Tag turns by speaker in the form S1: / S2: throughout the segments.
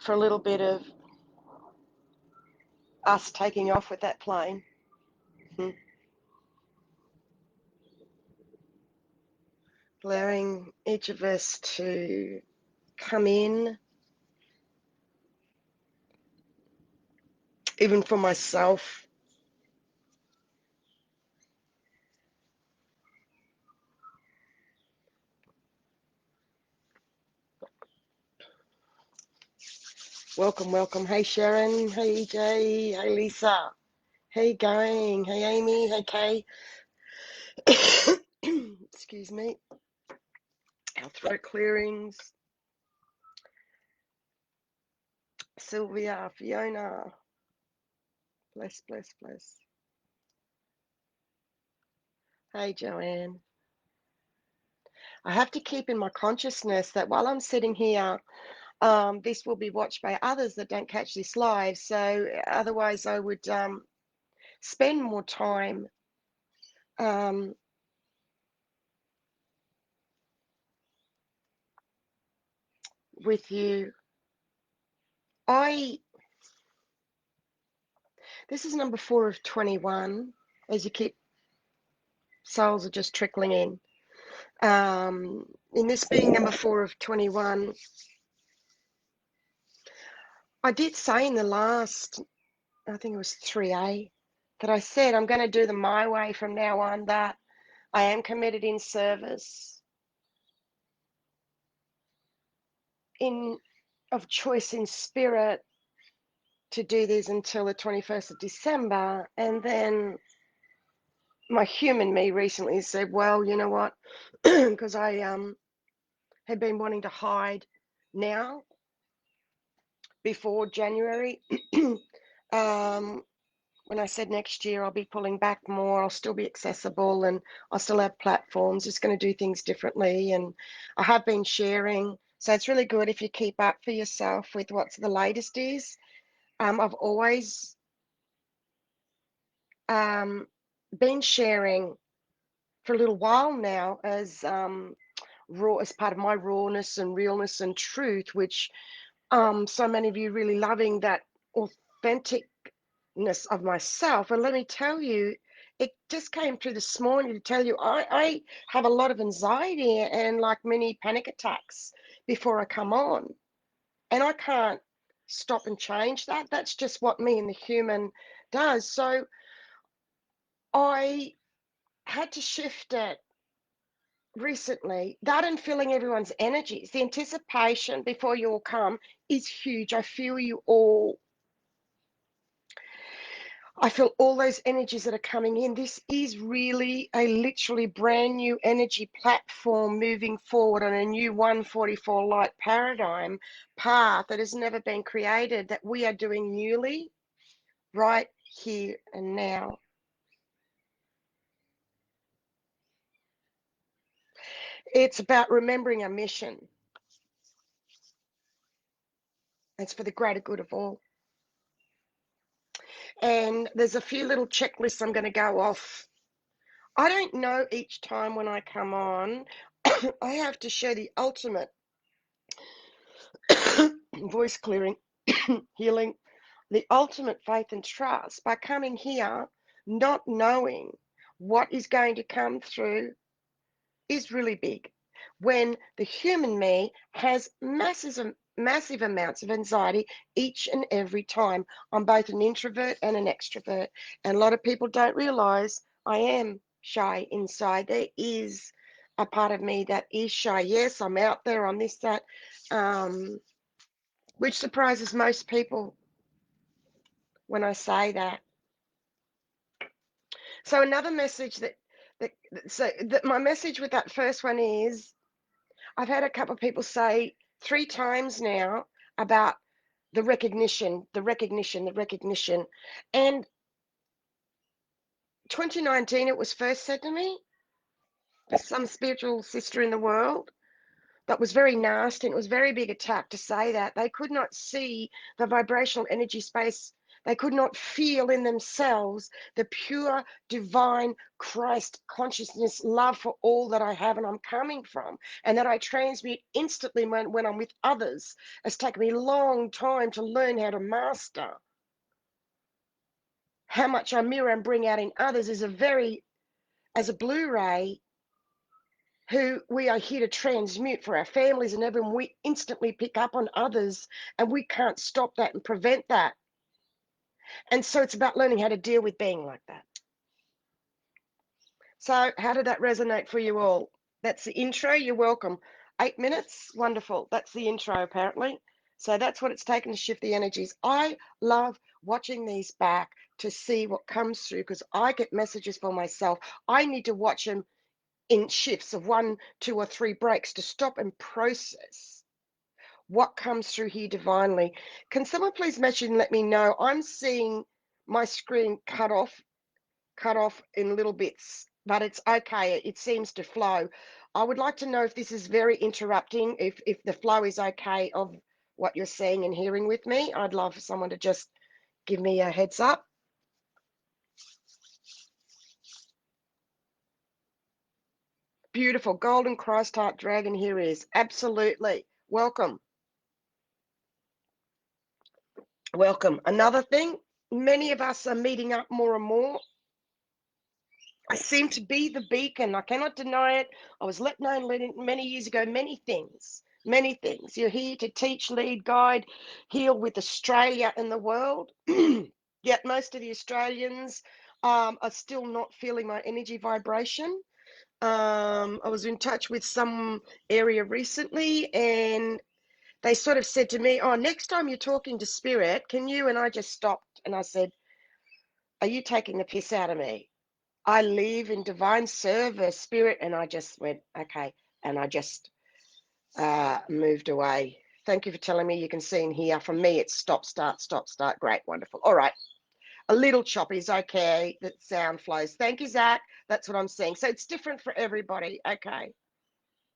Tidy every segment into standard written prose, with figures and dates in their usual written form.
S1: for a little bit of us taking off with that plane. Allowing each of us to come in, even for myself. Welcome, welcome. Hey Sharon, hey EJ, hey Lisa, hey going, hey Amy, hey Kay. Excuse me. Our throat clearings. Sylvia, Fiona. Bless, bless, bless. Hey Joanne. I have to keep in my consciousness that while I'm sitting here, this will be watched by others that don't catch this live. So otherwise I would spend more time with you. This is number 4 of 21. As you keep, souls are just trickling in. In this being number 4 of 21, I did say in the last, I think it was 3A, that I said I'm going to do them my way from now on, that I am committed in service, of choice in spirit, to do these until the 21st of December. And then my human me recently said, well, you know what, because I had been wanting to hide now before January. When I said next year I'll be pulling back more, I'll still be accessible and I'll still have platforms, just going to do things differently. And I have been sharing. So it's really good if you keep up for yourself with what's the latest is. I've always been sharing for a little while now as raw, as part of my rawness and realness and truth, which so many of you really loving that authenticness of myself. And let me tell you, it just came through this morning to tell you I have a lot of anxiety and like many panic attacks before I come on, and I can't stop and change that. That's just what me and the human does. So I had to shift it recently. That and feeling everyone's energies, the anticipation before you all come is huge. I feel you all. I feel all those energies that are coming in. This is really a literally brand new energy platform moving forward on a new 144 light paradigm path that has never been created, that we are doing newly, right here and now. It's about remembering our mission. It's for the greater good of all. And there's a few little checklists I'm going to go off. I don't know each time when I come on, I have to share the ultimate voice clearing, healing, the ultimate faith and trust by coming here, not knowing what is going to come through is really big. When the human me has massive amounts of anxiety each and every time. I'm both an introvert and an extrovert, and a lot of people don't realize I am shy inside. There is a part of me that is shy. Yes, I'm out there on this, that, which surprises most people when I say that. So another message my message with that first one is, I've had a couple of people say 3 times now about the recognition. And 2019, it was first said to me by some spiritual sister in the world that was very nasty, and it was a very big attack to say that. They could not see the vibrational energy space They could not feel in themselves the pure divine Christ consciousness, love for all that I have and I'm coming from, and that I transmute instantly when I'm with others. It's taken me a long time to learn how to master. How much I mirror and bring out in others is as a Blu-ray, who we are here to transmute for our families and everyone. We instantly pick up on others, and we can't stop that and prevent that. And so it's about learning how to deal with being like that. So how did that resonate for you all? That's the intro. You're welcome. 8 minutes. Wonderful. That's the intro, apparently. So that's what it's taken to shift the energies. I love watching these back to see what comes through, because I get messages for myself. I need to watch them in shifts of 1, 2, or 3 breaks to stop and process what comes through here divinely. Can someone please message and let me know? I'm seeing my screen cut off in little bits, but it's okay. It seems to flow. I would like to know if this is very interrupting, if the flow is okay of what you're seeing and hearing with me. I'd love for someone to just give me a heads up. Beautiful. Golden Christ heart dragon here is. Absolutely. Welcome. Welcome. Another thing, many of us are meeting up more and more. I seem to be the beacon. I cannot deny it. I was let known many years ago, many things, many things. You're here to teach, lead, guide, heal with Australia and the world. Yet most of the Australians are still not feeling my energy vibration. I was in touch with some area recently, and they sort of said to me, oh, next time you're talking to spirit, can you? And I just stopped and I said, are you taking the piss out of me? I live in divine service, spirit. And I just went, okay. And I just moved away. Thank you for telling me. You can see in here, from me, it's stop, start, stop, start. Great, wonderful. All right. A little choppy is okay. That sound flows. Thank you, Zach. That's what I'm seeing. So it's different for everybody. Okay.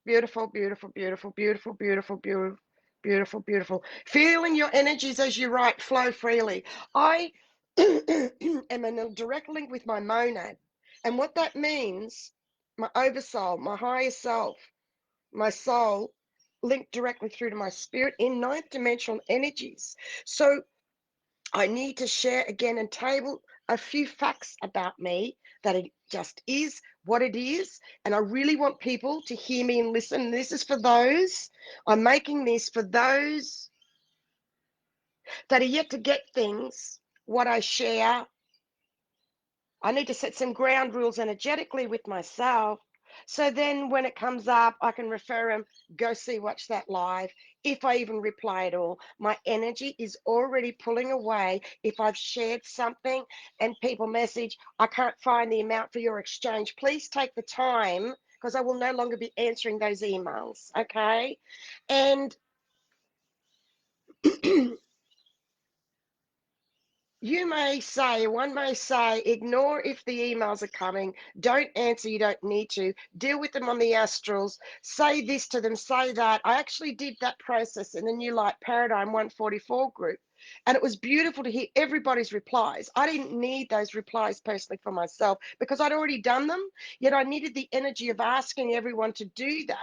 S1: Beautiful, beautiful, beautiful, beautiful, beautiful, beautiful, beautiful, beautiful. Feeling your energies as you write flow freely. I am in a direct link with my monad. And what that means, my oversoul, my higher self, my soul, linked directly through to my spirit in ninth dimensional energies. So I need to share again and table a few facts about me, that it just is what it is. And I really want people to hear me and listen. This is for those, I'm making this for those that are yet to get things, what I share. I need to set some ground rules energetically with myself. So then when it comes up, I can refer them, go watch that live. If I even reply at all, my energy is already pulling away. If I've shared something and people message, I can't find the amount for your exchange, please take the time, because I will no longer be answering those emails, okay? And one may say, ignore if the emails are coming, don't answer, you don't need to, deal with them on the astrals, say this to them, say that. I actually did that process in the New Light Paradigm 144 group, and it was beautiful to hear everybody's replies. I didn't need those replies personally for myself because I'd already done them, yet I needed the energy of asking everyone to do that.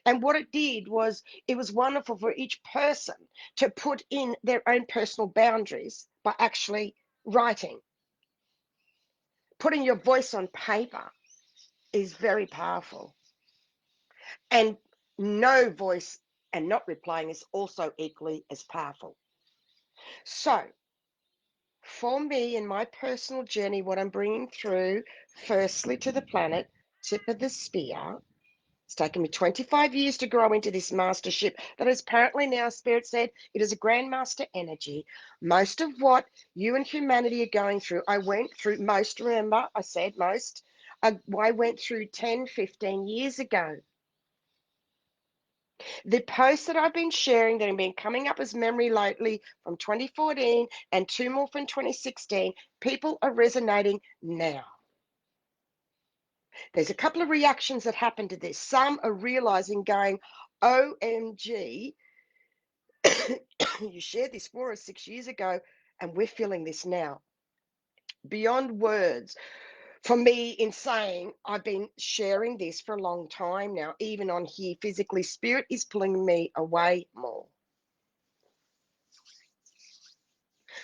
S1: And what it did was, it was wonderful for each person to put in their own personal boundaries by actually writing. Putting your voice on paper is very powerful. And no voice and not replying is also equally as powerful. So for me in my personal journey, what I'm bringing through, firstly to the planet, tip of the spear. It's taken me 25 years to grow into this mastership that is apparently now, Spirit said, it is a grandmaster energy. Most of what you and humanity are going through, I went through most, remember, I said most, I went through 10, 15 years ago. The posts that I've been sharing that have been coming up as memory lately from 2014 and 2 more from 2016, people are resonating now. There's a couple of reactions that happen to this. Some are realizing, going, OMG, you shared this 4 or 6 years ago, And we're feeling this now. Beyond words. For me, in saying, I've been sharing this for a long time now, even on here, physically, spirit is pulling me away more.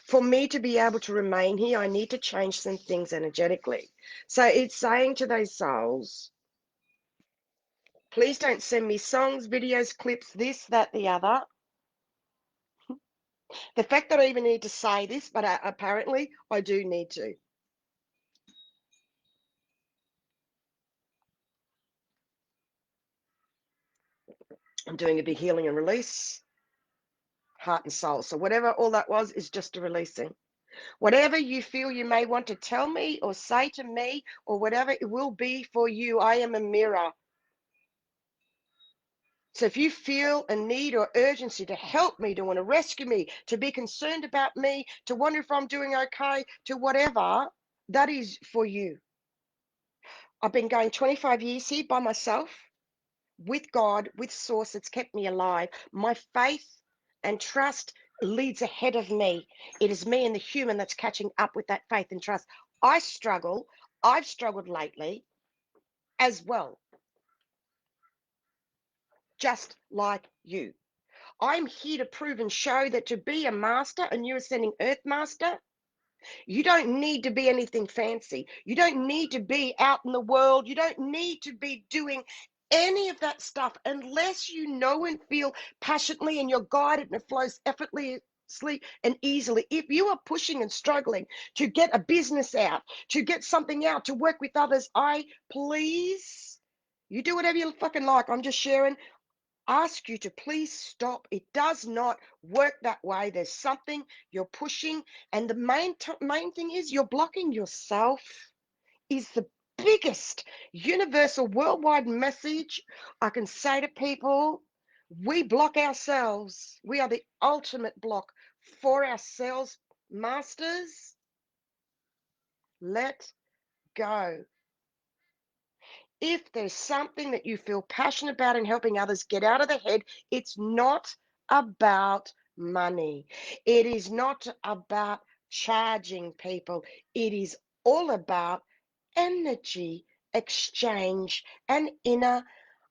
S1: For me to be able to remain here, I need to change some things energetically. So it's saying to those souls, please don't send me songs, videos, clips, this, that, the other. The fact that I even need to say this, but apparently I do need to. I'm doing a big healing and release, heart and soul. So whatever all that was is just a releasing. Whatever you feel you may want to tell me or say to me or whatever it will be for you, I am a mirror. So if you feel a need or urgency to help me, to want to rescue me, to be concerned about me, to wonder if I'm doing okay, to whatever, that is for you. I've been going 25 years here by myself, with God, with Source. It's kept me alive. My faith and trust leads ahead of me. It is me and the human that's catching up with that faith and trust. I've struggled lately as well, just like you. I'm here to prove and show that to be a master, a new ascending earth master, you don't need to be anything fancy. You don't need to be out in the world. You don't need to be doing any of that stuff unless you know and feel passionately and you're guided and it flows effortlessly and easily. If you are pushing and struggling to get a business out, to get something out, to work with others, please, you do whatever you fucking like. I'm just sharing. Ask you to please stop. It does not work that way. There's something you're pushing, and the main thing is you're blocking yourself. Is the biggest universal worldwide message I can say to people. We block ourselves. We are the ultimate block for ourselves. Masters, let go. If there's something that you feel passionate about in helping others get out of the head, it's not about money. It is not about charging people. It is all about energy exchange and inner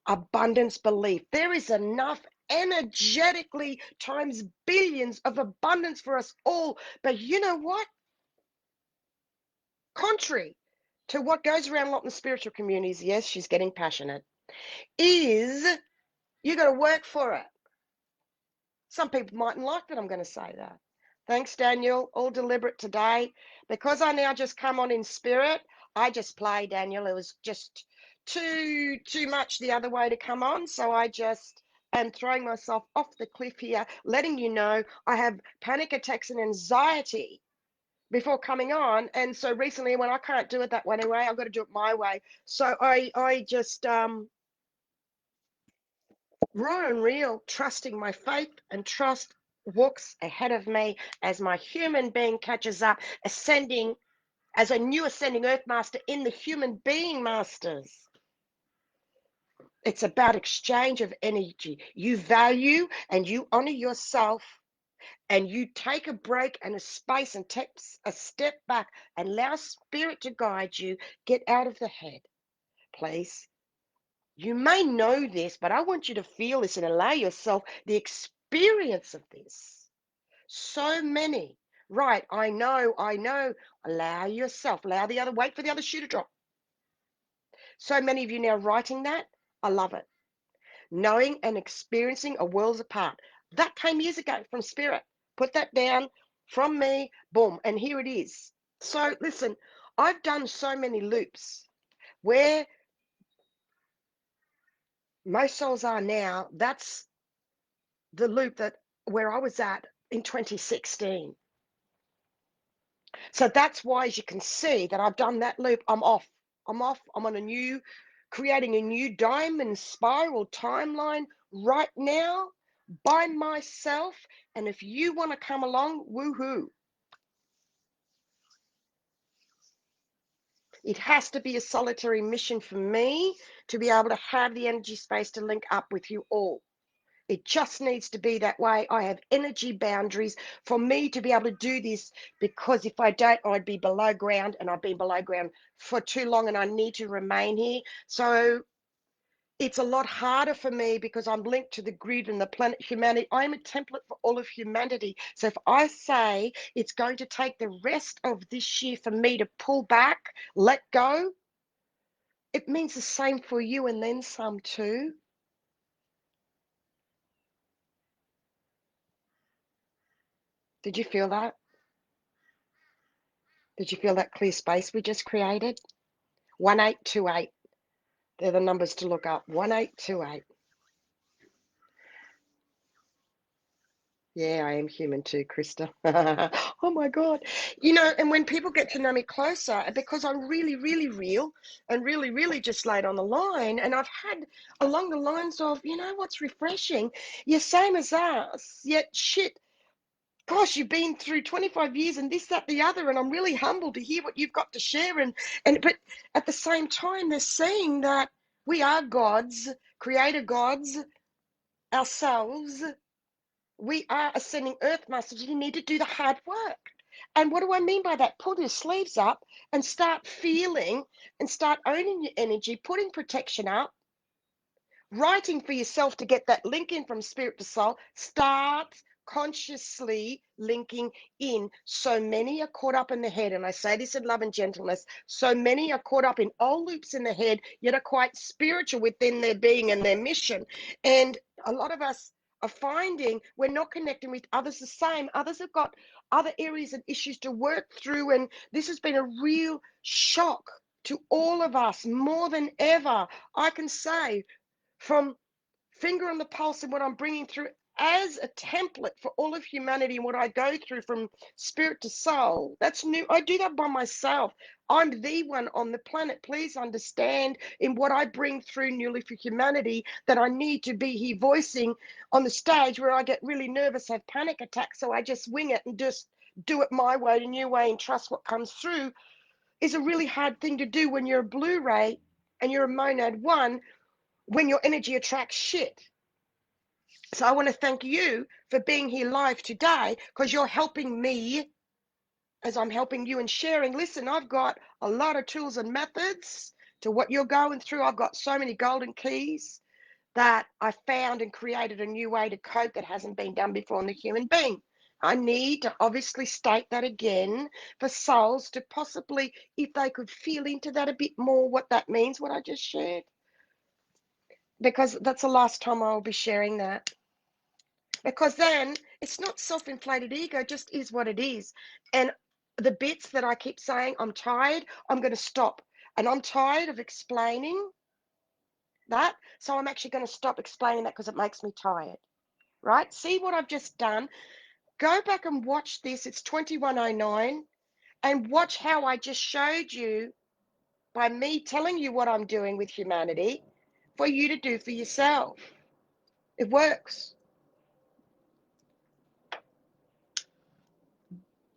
S1: abundance belief. There is enough energetically times billions of abundance for us all. But you know what? Contrary to what goes around a lot in the spiritual communities, yes, she's getting passionate, is you got to work for it. Some people mightn't like that I'm going to say that. Thanks, Daniel. All deliberate today. Because I now just come on in spirit, I just play, Daniel. It was just too much the other way to come on. So I just am throwing myself off the cliff here, letting you know I have panic attacks and anxiety before coming on. And so recently when I can't do it that one way, I've got to do it my way. So I just raw and real, trusting my faith and trust walks ahead of me as my human being catches up, ascending as a new ascending earth master in the human being masters. It's about exchange of energy. You value and you honor yourself, and you take a break and a space and take a step back and allow spirit to guide you. Get out of the head, please. You may know this, but I want you to feel this and allow yourself the experience of this. So many. Right, I know. Allow yourself, allow the other, wait for the other shoe to drop. So many of you now writing that. I love it. Knowing and experiencing are worlds apart. That came years ago from spirit. Put that down from me, boom, and here it is. So listen, I've done so many loops where most souls are now. That's the loop that where I was at in 2016. So that's why, as you can see, that I've done that loop. I'm off. I'm on a new, creating a new diamond spiral timeline right now by myself. And if you want to come along, woohoo. It has to be a solitary mission for me to be able to have the energy space to link up with you all. It just needs to be that way. I have energy boundaries for me to be able to do this, because if I don't, I'd be below ground, and I've been below ground for too long, and I need to remain here. So it's a lot harder for me because I'm linked to the grid and the planet humanity. I'm a template for all of humanity. So if I say it's going to take the rest of this year for me to pull back, let go, it means the same for you, and then some too. Did you feel that? Did you feel that clear space we just created? 1828. They're the numbers to look up. 1828. Yeah, I am human too, Krista. Oh my God. You know, and when people get to know me closer, because I'm really, really real and really, really just laid on the line, and I've had along the lines of, you know what's refreshing? You're same as us, yet shit. Gosh, you've been through 25 years and this, that, the other, and I'm really humbled to hear what you've got to share. But at the same time, they're saying that we are gods, creator gods, ourselves. We are ascending earth masters. You need to do the hard work. And what do I mean by that? Pull your sleeves up and start feeling and start owning your energy, putting protection up, writing for yourself to get that link in from spirit to soul. Start consciously linking in. So many are caught up in the head, and I say this in love and gentleness. So many are caught up in old loops in the head, yet are quite spiritual within their being and their mission. And a lot of us are finding we're not connecting with others the same. Others have got other areas and issues to work through, and this has been a real shock to all of us more than ever. I can say, from finger on the pulse and what I'm bringing through as a template for all of humanity and what I go through from spirit to soul. That's new. I do that by myself. I'm the one on the planet. Please understand, in what I bring through newly for humanity, that I need to be here voicing on the stage where I get really nervous, have panic attacks. So I just wing it and just do it my way, the new way, and trust what comes through, is a really hard thing to do when you're a Blu-ray and you're a monad one, when your energy attracts shit. So I want to thank you for being here live today, because you're helping me as I'm helping you and sharing. Listen, I've got a lot of tools and methods to what you're going through. I've got so many golden keys that I found and created a new way to cope that hasn't been done before in the human being. I need to obviously state that again for souls to possibly, if they could feel into that a bit more, what that means, what I just shared, because that's the last time I'll be sharing that. Because then it's not self-inflated ego, just is what it is. And the bits that I keep saying, I'm tired, I'm going to stop. And I'm tired of explaining that. So I'm actually going to stop explaining that, because it makes me tired. Right? See what I've just done? Go back and watch this. It's 2109. And watch how I just showed you, by me telling you what I'm doing with humanity, for you to do for yourself. It works.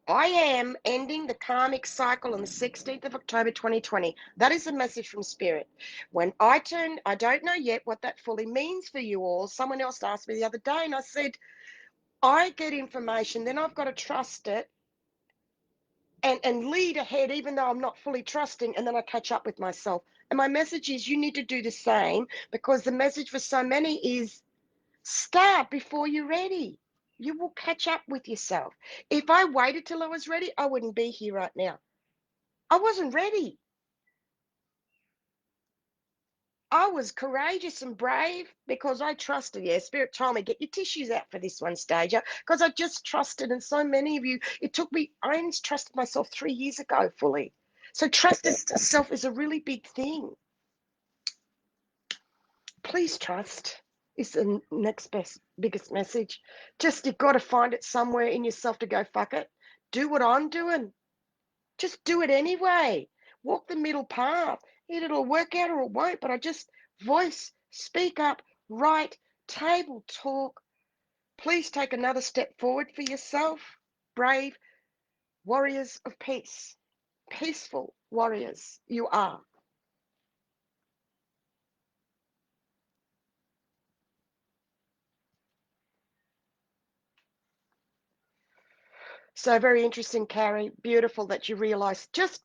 S1: I am ending the karmic cycle on the 16th of October 2020. That is a message from Spirit. When I don't know yet what that fully means for you all. Someone else asked me the other day, and I said, I get information, then I've got to trust it and lead ahead, even though I'm not fully trusting, and then I catch up with myself. And my message is, you need to do the same, because the message for so many is, start before you're ready. You will catch up with yourself. If I waited till I was ready, I wouldn't be here right now. I wasn't ready. I was courageous and brave because I trusted. Yeah, Spirit told me, get your tissues out for this one, Stager, because I just trusted. And so many of you, it took me, I only trusted myself 3 years ago fully. So trust yourself is a really big thing. Please trust is the next biggest message. Just, you've got to find it somewhere in yourself to go, fuck it. Do what I'm doing. Just do it anyway. Walk the middle path. Either it'll work out or it won't, but I just voice, speak up, write, table talk. Please take another step forward for yourself. Brave warriors of peace. Peaceful warriors you are. So very interesting, Carrie. Beautiful that you realise. Just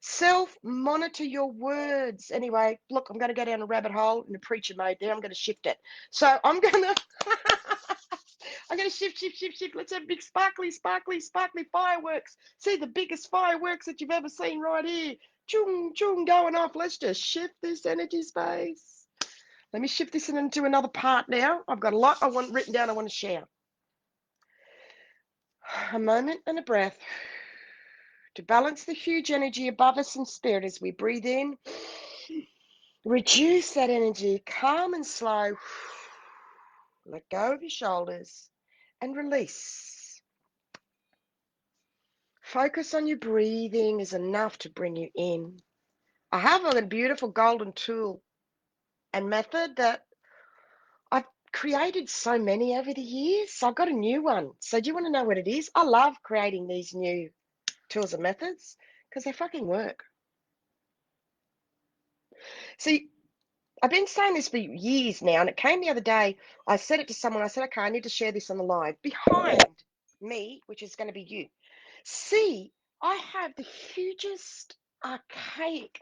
S1: self-monitor your words. Anyway, look, I'm going to go down a rabbit hole in the preacher mode there. I'm going to shift it. So I'm going to I'm going to shift. Let's have big sparkly, sparkly, sparkly fireworks. See the biggest fireworks that you've ever seen right here. Chung, chung, going off. Let's just shift this energy space. Let me shift this into another part now. I've got a lot I want written down I want to share. A moment and a breath to balance the huge energy above us in spirit as we breathe in. Reduce that energy, calm and slow. Let go of your shoulders and release. Focus on your breathing is enough to bring you in. I have a beautiful golden tool and method that I've created so many over the years. So I've got a new one. So do you want to know what it is? I love creating these new tools and methods because they fucking work. See, I've been saying this for years now, and it came the other day. I said it to someone. I said, okay, I need to share this on the live. Behind me, which is going to be you, see, I have the hugest, archaic,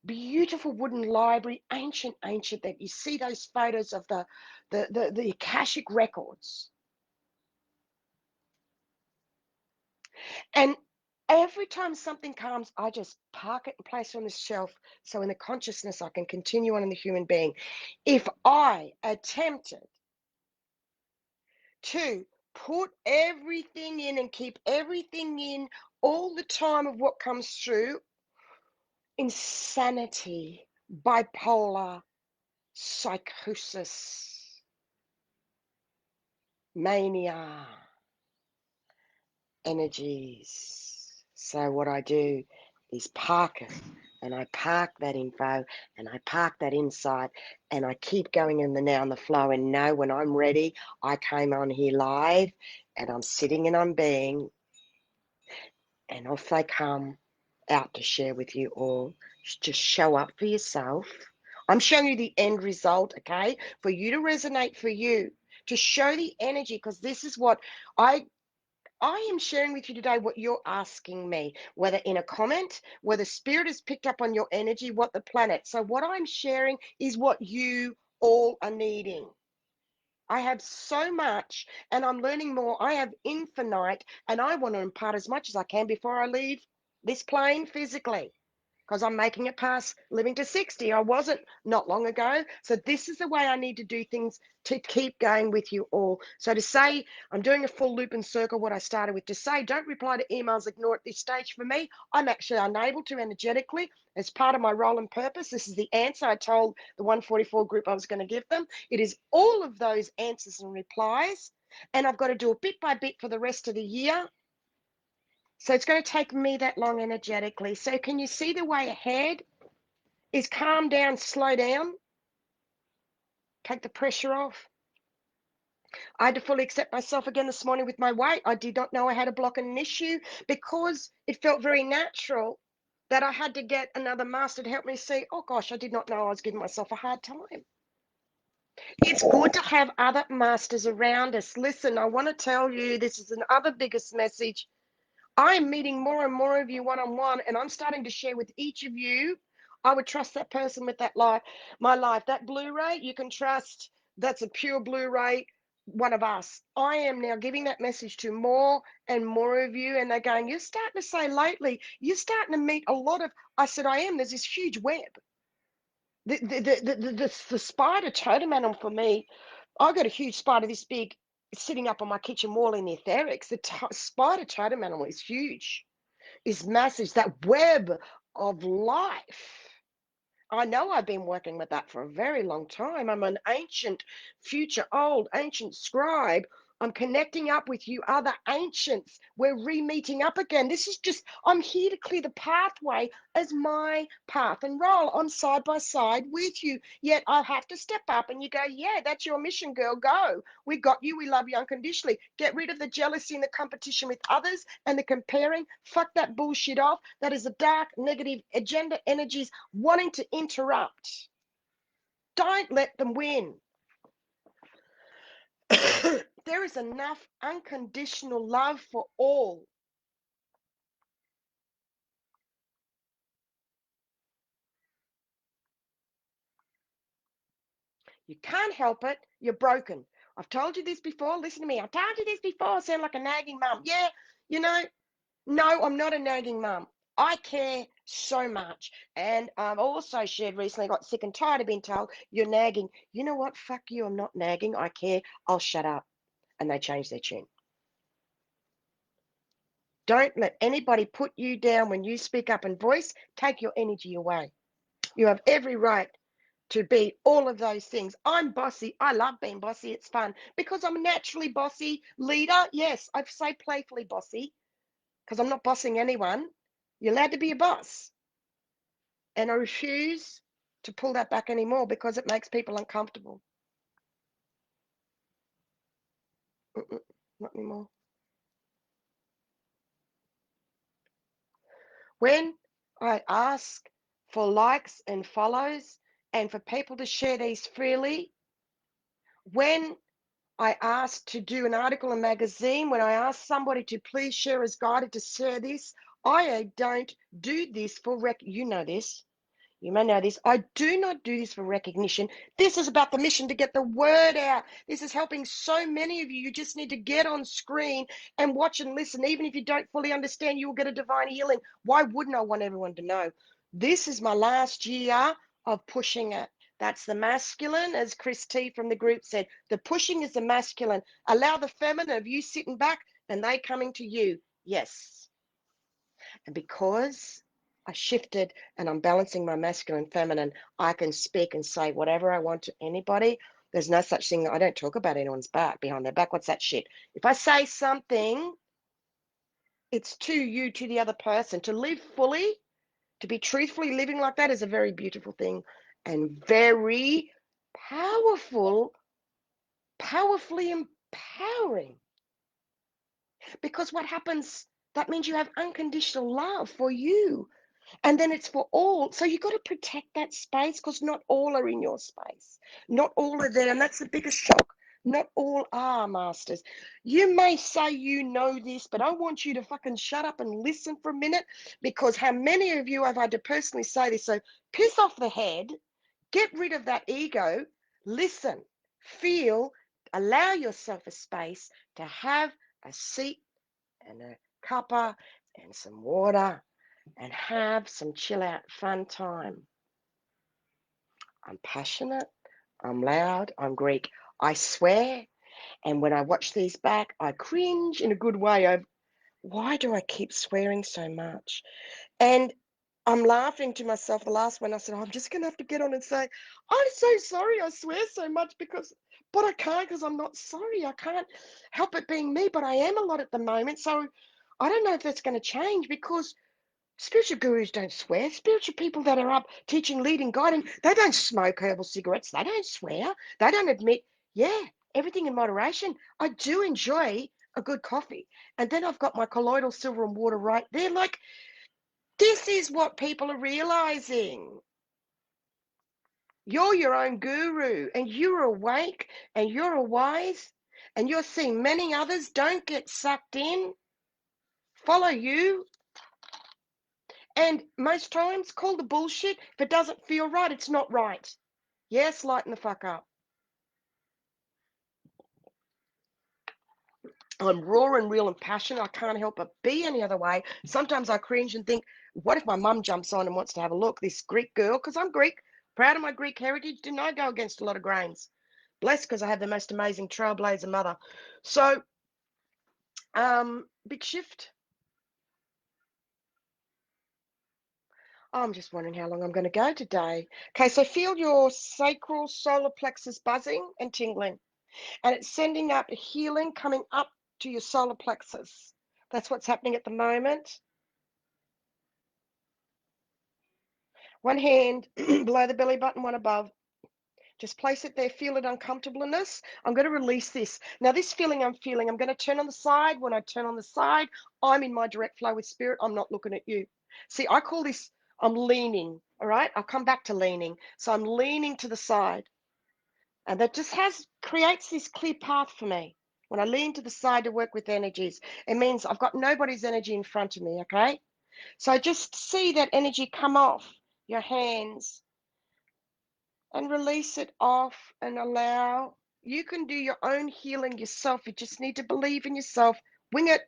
S1: beautiful wooden library, ancient, that you see those photos of the Akashic records. And every time something comes, I just park it and place it on the shelf so in the consciousness I can continue on in the human being. If I attempted to put everything in and keep everything in all the time of what comes through, insanity, bipolar, psychosis, mania, energies. So what I do is park it, and I park that info, and I park that insight, and I keep going in the now and the flow, and know when I'm ready, I came on here live, and I'm sitting and I'm being, and off they come out to share with you all. Just show up for yourself. I'm showing you the end result, okay? For you to resonate for you, to show the energy, because this is what I am sharing with you today, what you're asking me, whether in a comment, whether spirit has picked up on your energy, what the planet. So what I'm sharing is what you all are needing. I have so much and I'm learning more. I have infinite and I want to impart as much as I can before I leave this plane physically, because I'm making it past living to 60. I wasn't not long ago. So this is the way I need to do things to keep going with you all. So to say, I'm doing a full loop and circle what I started with, to say, don't reply to emails, ignore at this stage. For me, I'm actually unable to energetically, as part of my role and purpose. This is the answer I told the 144 group I was going to give them. It is all of those answers and replies. And I've got to do it bit by bit for the rest of the year. So it's going to take me that long energetically. So can you see the way ahead is calm down, slow down, take the pressure off? I had to fully accept myself again this morning with my weight. I did not know I had a block and an issue because it felt very natural that I had to get another master to help me see, oh gosh, I did not know I was giving myself a hard time. It's good to have other masters around us. Listen, I want to tell you, this is another biggest message. I'm meeting more and more of you one-on-one, and I'm starting to share with each of you. I would trust that person with that life, my life. That Blu-ray, you can trust. That's a pure Blu-ray, one of us. I am now giving that message to more and more of you, and they're going, you're starting to say lately, you're starting to meet a lot of, I said, I am. There's this huge web. The spider totem animal for me, I got a huge spider this big sitting up on my kitchen wall in the etherics. The spider totem animal is huge, is massive. That web of life. I know I've been working with that for a very long time. I'm an ancient, future old, ancient scribe. I'm connecting up with you other ancients. We're re-meeting up again. This is just, I'm here to clear the pathway as my path and role. I'm side by side with you. Yet I have to step up and you go, yeah, that's your mission, girl. Go. We got you. We love you unconditionally. Get rid of the jealousy and the competition with others and the comparing. Fuck that bullshit off. That is the dark, negative agenda energies wanting to interrupt. Don't let them win. There is enough unconditional love for all. You can't help it. You're broken. I've told you this before. Listen to me. I told you this before. I sound like a nagging mum. Yeah, you know, no, I'm not a nagging mum. I care so much. And I've also shared recently, got sick and tired of being told, you're nagging. You know what? Fuck you. I'm not nagging. I care. I'll shut up. And they change their tune. Don't let anybody put you down when you speak up and voice. Take your energy away. You have every right to be all of those things. I'm bossy. I love being bossy. It's fun because I'm a naturally bossy leader. Yes, I say playfully bossy because I'm not bossing anyone. You're allowed to be a boss. And I refuse to pull that back anymore because it makes people uncomfortable. Not anymore. When I ask for likes and follows and for people to share these freely, when I asked to do an article in a magazine, when I asked somebody to please share as guided to share this, I don't do this for you know this. You may know this. I do not do this for recognition. This is about the mission to get the word out. This is helping so many of you. You just need to get on screen and watch and listen. Even if you don't fully understand, you will get a divine healing. Why wouldn't I want everyone to know? This is my last year of pushing it. That's the masculine, as Chris T from the group said. The pushing is the masculine. Allow the feminine of you sitting back and they coming to you. Yes. And because I shifted and I'm balancing my masculine and feminine, I can speak and say whatever I want to anybody. There's no such thing. I don't talk about anyone's back, behind their back. What's that shit? If I say something, it's to you, to the other person. To live fully, to be truthfully living like that is a very beautiful thing and very powerful, powerfully empowering. Because what happens, that means you have unconditional love for you. And then it's for all. So you've got to protect that space because not all are in your space. Not all are there. And that's the biggest shock. Not all are masters. You may say you know this, but I want you to fucking shut up and listen for a minute because how many of you have had to personally say this? So piss off the head, get rid of that ego, listen, feel, allow yourself a space to have a seat and a cuppa and some water and have some chill out fun time. I'm passionate, I'm loud, I'm Greek. I swear, and when I watch these back, I cringe in a good way. Why do I keep swearing so much? And I'm laughing to myself. The last one I said, I'm just going to have to get on and say, I'm so sorry I swear so much but I can't because I'm not sorry. I can't help it being me, but I am a lot at the moment. So I don't know if that's going to change because spiritual gurus don't swear. Spiritual people that are up teaching, leading, guiding, they don't smoke herbal cigarettes. They don't swear. They don't admit, yeah, everything in moderation. I do enjoy a good coffee. And then I've got my colloidal silver and water right there. Like, this is what people are realizing. You're your own guru and you're awake and you're wise and you're seeing many others. Don't get sucked in. Follow you. And most times, call the bullshit. If it doesn't feel right, it's not right. Yes, lighten the fuck up. I'm raw and real and passionate. I can't help but be any other way. Sometimes I cringe and think, what if my mum jumps on and wants to have a look? This Greek girl, because I'm Greek, proud of my Greek heritage, didn't I go against a lot of grains? Blessed because I have the most amazing trailblazer mother. So, big shift. I'm just wondering how long I'm going to go today. Okay, so feel your sacral solar plexus buzzing and tingling. And it's sending out healing coming up to your solar plexus. That's what's happening at the moment. One hand below the belly button, one above. Just place it there, feel it uncomfortableness. I'm going to release this. Now, this feeling I'm feeling, I'm going to turn on the side. When I turn on the side, I'm in my direct flow with spirit. I'm not looking at you. See, I call this, I'm leaning, all right? I'll come back to leaning. So I'm leaning to the side. And that just creates this clear path for me. When I lean to the side to work with energies, it means I've got nobody's energy in front of me, okay? So just see that energy come off your hands and release it off and allow. You can do your own healing yourself. You just need to believe in yourself. Wing it,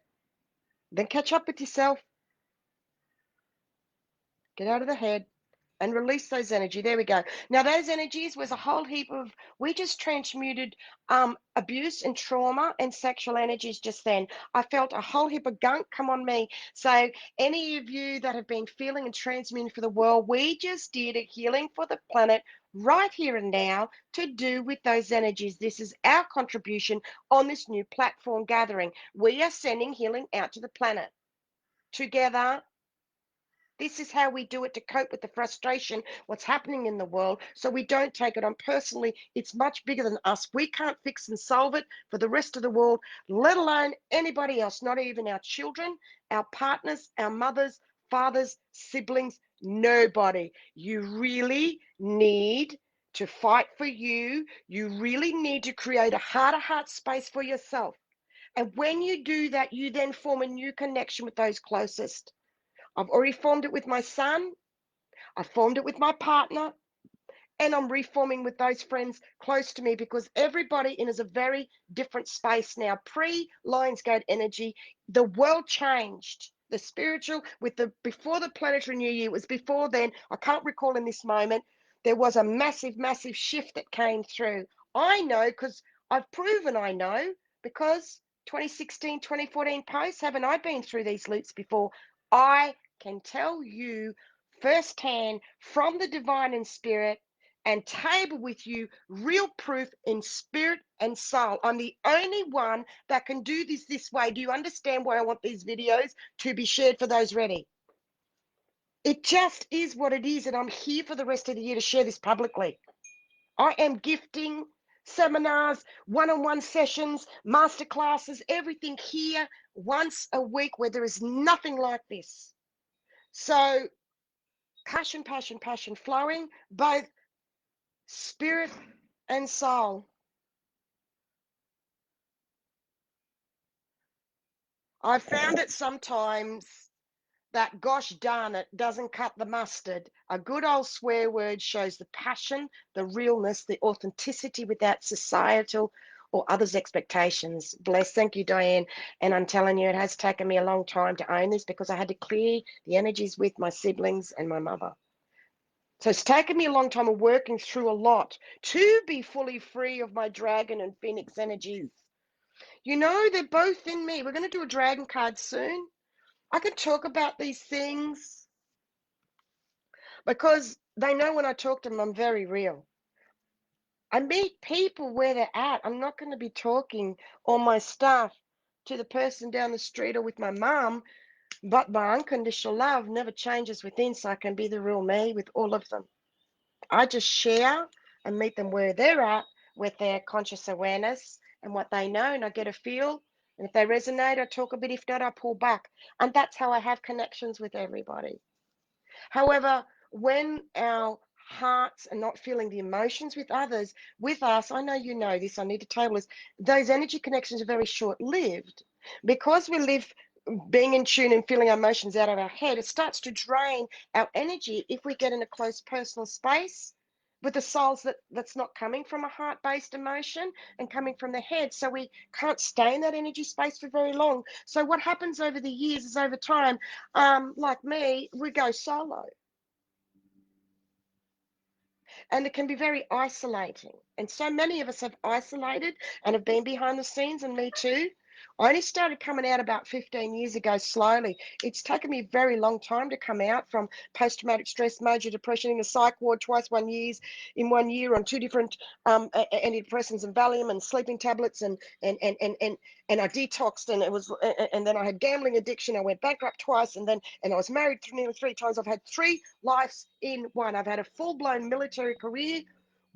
S1: then catch up with yourself. Get out of the head and release those energy. There we go. Now those energies was a whole heap of, we just transmuted abuse and trauma and sexual energies just then. I felt a whole heap of gunk come on me. So any of you that have been feeling and transmuting for the world, we just did a healing for the planet right here and now to do with those energies. This is our contribution on this new platform gathering. We are sending healing out to the planet together. This is how we do it to cope with the frustration, what's happening in the world, so we don't take it on personally. It's much bigger than us. We can't fix and solve it for the rest of the world, let alone anybody else, not even our children, our partners, our mothers, fathers, siblings, nobody. You really need to fight for you. You really need to create a heart-to-heart space for yourself. And when you do that, you then form a new connection with those closest. I've already formed it with my son. I formed it with my partner. And I'm reforming with those friends close to me because everybody is a very different space now. Pre-Lionsgate energy, the world changed. The spiritual, with the before the planetary new year, it was before then. I can't recall in this moment. There was a massive, massive shift that came through. I know because I've proven I know because 2016, 2014 posts, haven't I been through these loops before? I can tell you firsthand from the divine and spirit and table with you real proof in spirit and soul. I'm the only one that can do this way. Do you understand why I want these videos to be shared for those ready? It just is what it is, and I'm here for the rest of the year to share this publicly. I am gifting seminars, one-on-one sessions, masterclasses, everything here once a week where there is nothing like this. So passion, passion, passion flowing, both spirit and soul. I found it sometimes that gosh darn it doesn't cut the mustard. A good old swear word shows the passion, the realness, the authenticity without societal or others' expectations. Bless. Thank you, Diane. And I'm telling you, it has taken me a long time to own this because I had to clear the energies with my siblings and my mother. So it's taken me a long time of working through a lot to be fully free of my dragon and phoenix energies. You know, they're both in me. We're going to do a dragon card soon. I can talk about these things because they know when I talk to them, I'm very real. I meet people where they're at. I'm not going to be talking all my stuff to the person down the street or with my mum, but my unconditional love never changes within, so I can be the real me with all of them. I just share and meet them where they're at with their conscious awareness and what they know, and I get a feel. And if they resonate, I talk a bit. If not, I pull back. And that's how I have connections with everybody. However, when our hearts are not feeling the emotions with others, with us, I know you know this, I need to table this, those energy connections are very short-lived. Because we live being in tune and feeling our emotions out of our head, it starts to drain our energy if we get in a close personal space with the souls that's not coming from a heart-based emotion and coming from the head. So we can't stay in that energy space for very long. So what happens over the years is over time, like me, we go solo. And it can be very isolating. And so many of us have isolated and have been behind the scenes, and me too. I only started coming out about 15 years ago slowly. It's taken me a very long time to come out from post-traumatic stress, major depression in a psych ward twice, in 1 year on 2 different antidepressants and Valium and sleeping tablets and I detoxed and and then I had gambling addiction. I went bankrupt twice and I was married nearly 3 times. I've had 3 lives in one. I've had a full-blown military career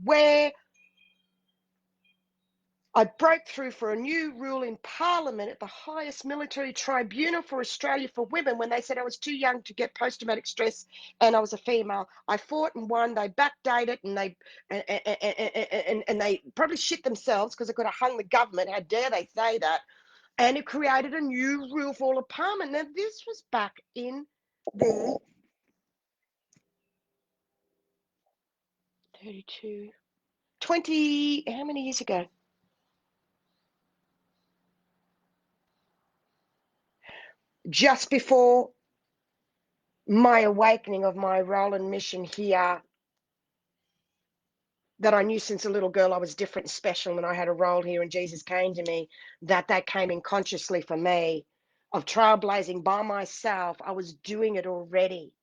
S1: where I broke through for a new rule in Parliament at the highest military tribunal for Australia for women when they said I was too young to get post-traumatic stress and I was a female. I fought and won. They backdated and they probably shit themselves because they could have hung the government. How dare they say that? And it created a new rule for all of Parliament. Now, this was back in the 32, 20, how many years ago? Just before my awakening of my role and mission here, that I knew since a little girl I was different and special and I had a role here and Jesus came to me, that came in consciously for me of trailblazing by myself. I was doing it already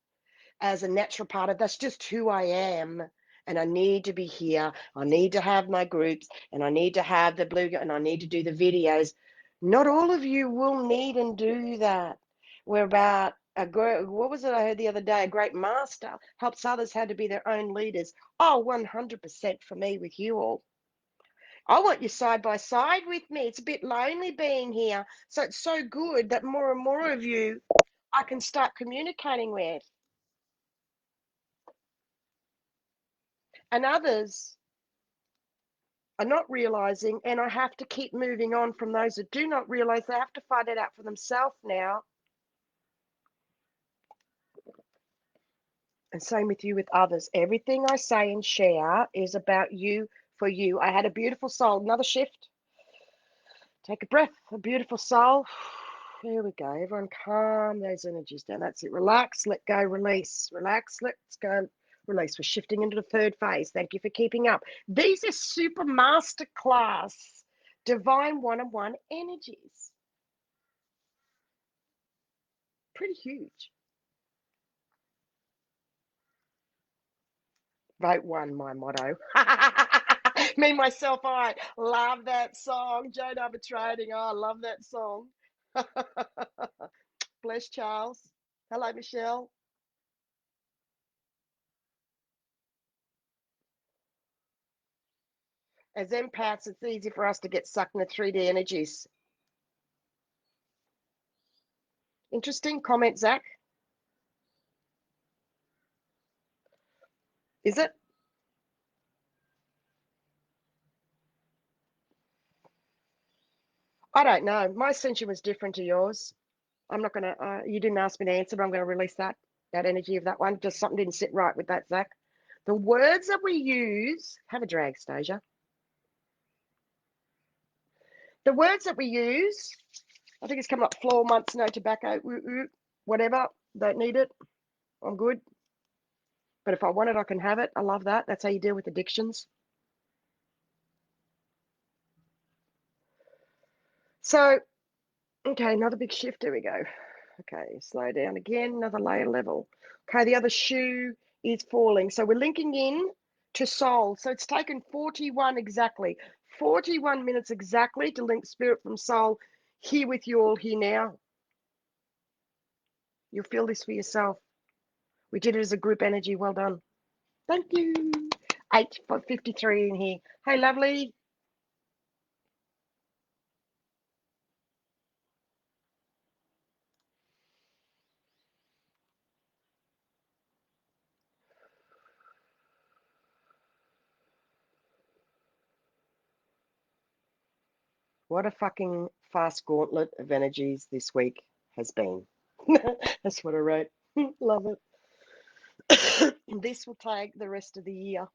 S1: as a natural part of that's just who I am. And I need to be here. I need to have my groups and I need to have the blue and I need to do the videos. Not all of you will need and do that. We're about what was it I heard the other day? A great master helps others how to be their own leaders. Oh, 100% for me with you all. I want you side by side with me. It's a bit lonely being here. So it's so good that more and more of you I can start communicating with. And others are not realizing, and I have to keep moving on from those that do not realize. They have to find it out for themselves now. And same with you with others. Everything I say and share is about you, for you. I had a beautiful soul. Another shift. Take a breath. A beautiful soul. There we go. Everyone calm those energies down. That's it. Relax, let go, release. Relax, let's go, release. We're shifting into the third phase. Thank you for keeping up. These are super masterclass divine one-on-one energies. Pretty huge. Vote one, my motto. Me, myself, I love that song. Joan Arbitrating. Oh, I love that song. Bless Charles. Hello, Michelle. As empaths, it's easy for us to get sucked into 3D energies. Interesting comment, Zach. Is it? I don't know. My ascension was different to yours. I'm not going to, you didn't ask me to answer, but I'm going to release that energy of that one. Just something didn't sit right with that, Zach. The words that we use, have a drag, Stasia. The words that we use, I think it's coming up floor months, no tobacco, whatever. Don't need it. I'm good. But if I want it, I can have it. I love that. That's how you deal with addictions. So, okay, another big shift. Here we go. Okay, slow down again, another layer level. Okay, the other shoe is falling. So we're linking in to soul. So it's taken 41 exactly, 41 minutes exactly to link spirit from soul here with you all here now. You'll feel this for yourself. We did it as a group energy. Well done. Thank you. 8:53 in here. Hey, lovely. What a fucking fast gauntlet of energies this week has been. That's what I wrote. Love it. This will take the rest of the year.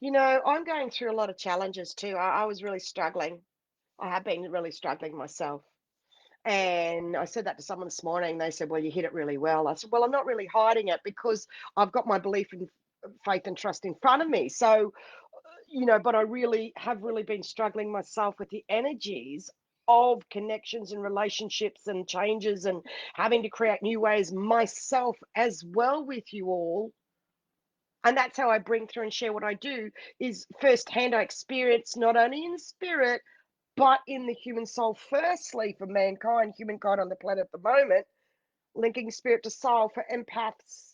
S1: You know, I'm going through a lot of challenges too. I was really struggling. I have been really struggling myself. And I said that to someone this morning. They said, well, you hit it really well. I said, well, I'm not really hiding it because I've got my belief in faith and trust in front of me. So, you know, but I have really been struggling myself with the energies of connections and relationships and changes and having to create new ways myself as well with you all. And that's how I bring through and share what I do is firsthand I experience not only in spirit, but in the human soul, firstly for mankind, humankind on the planet at the moment, linking spirit to soul for empaths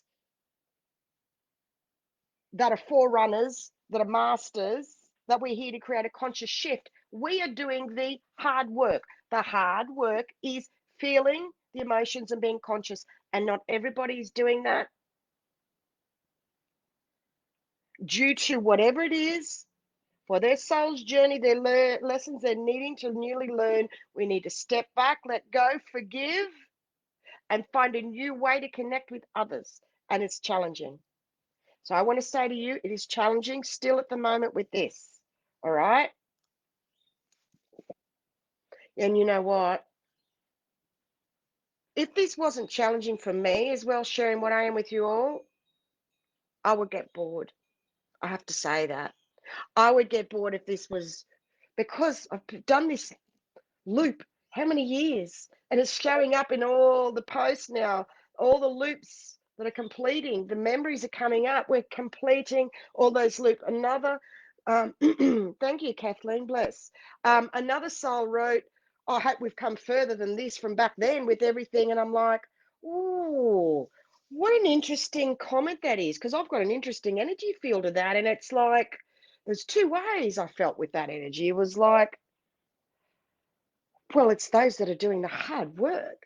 S1: that are forerunners, that are masters, that we're here to create a conscious shift. We are doing the hard work. The hard work is feeling the emotions and being conscious, and not everybody is doing that due to whatever it is for their soul's journey, their lessons they're needing to newly learn. We need to step back, let go, forgive, and find a new way to connect with others. And it's challenging. So I want to say to you, it is challenging still at the moment with this. All right? And you know what? If this wasn't challenging for me as well, sharing what I am with you all, I would get bored. I have to say that. I would get bored if this was, because I've done this loop how many years, and it's showing up in all the posts now, all the loops that are completing, the memories are coming up, we're completing all those loops. Another thank you, Kathleen, bless. Another soul wrote, I hope we've come further than this from back then with everything. And I'm like, ooh, what an interesting comment that is, because I've got an interesting energy field of that. And it's like, there's two ways I felt with that energy. It was like, well, it's those that are doing the hard work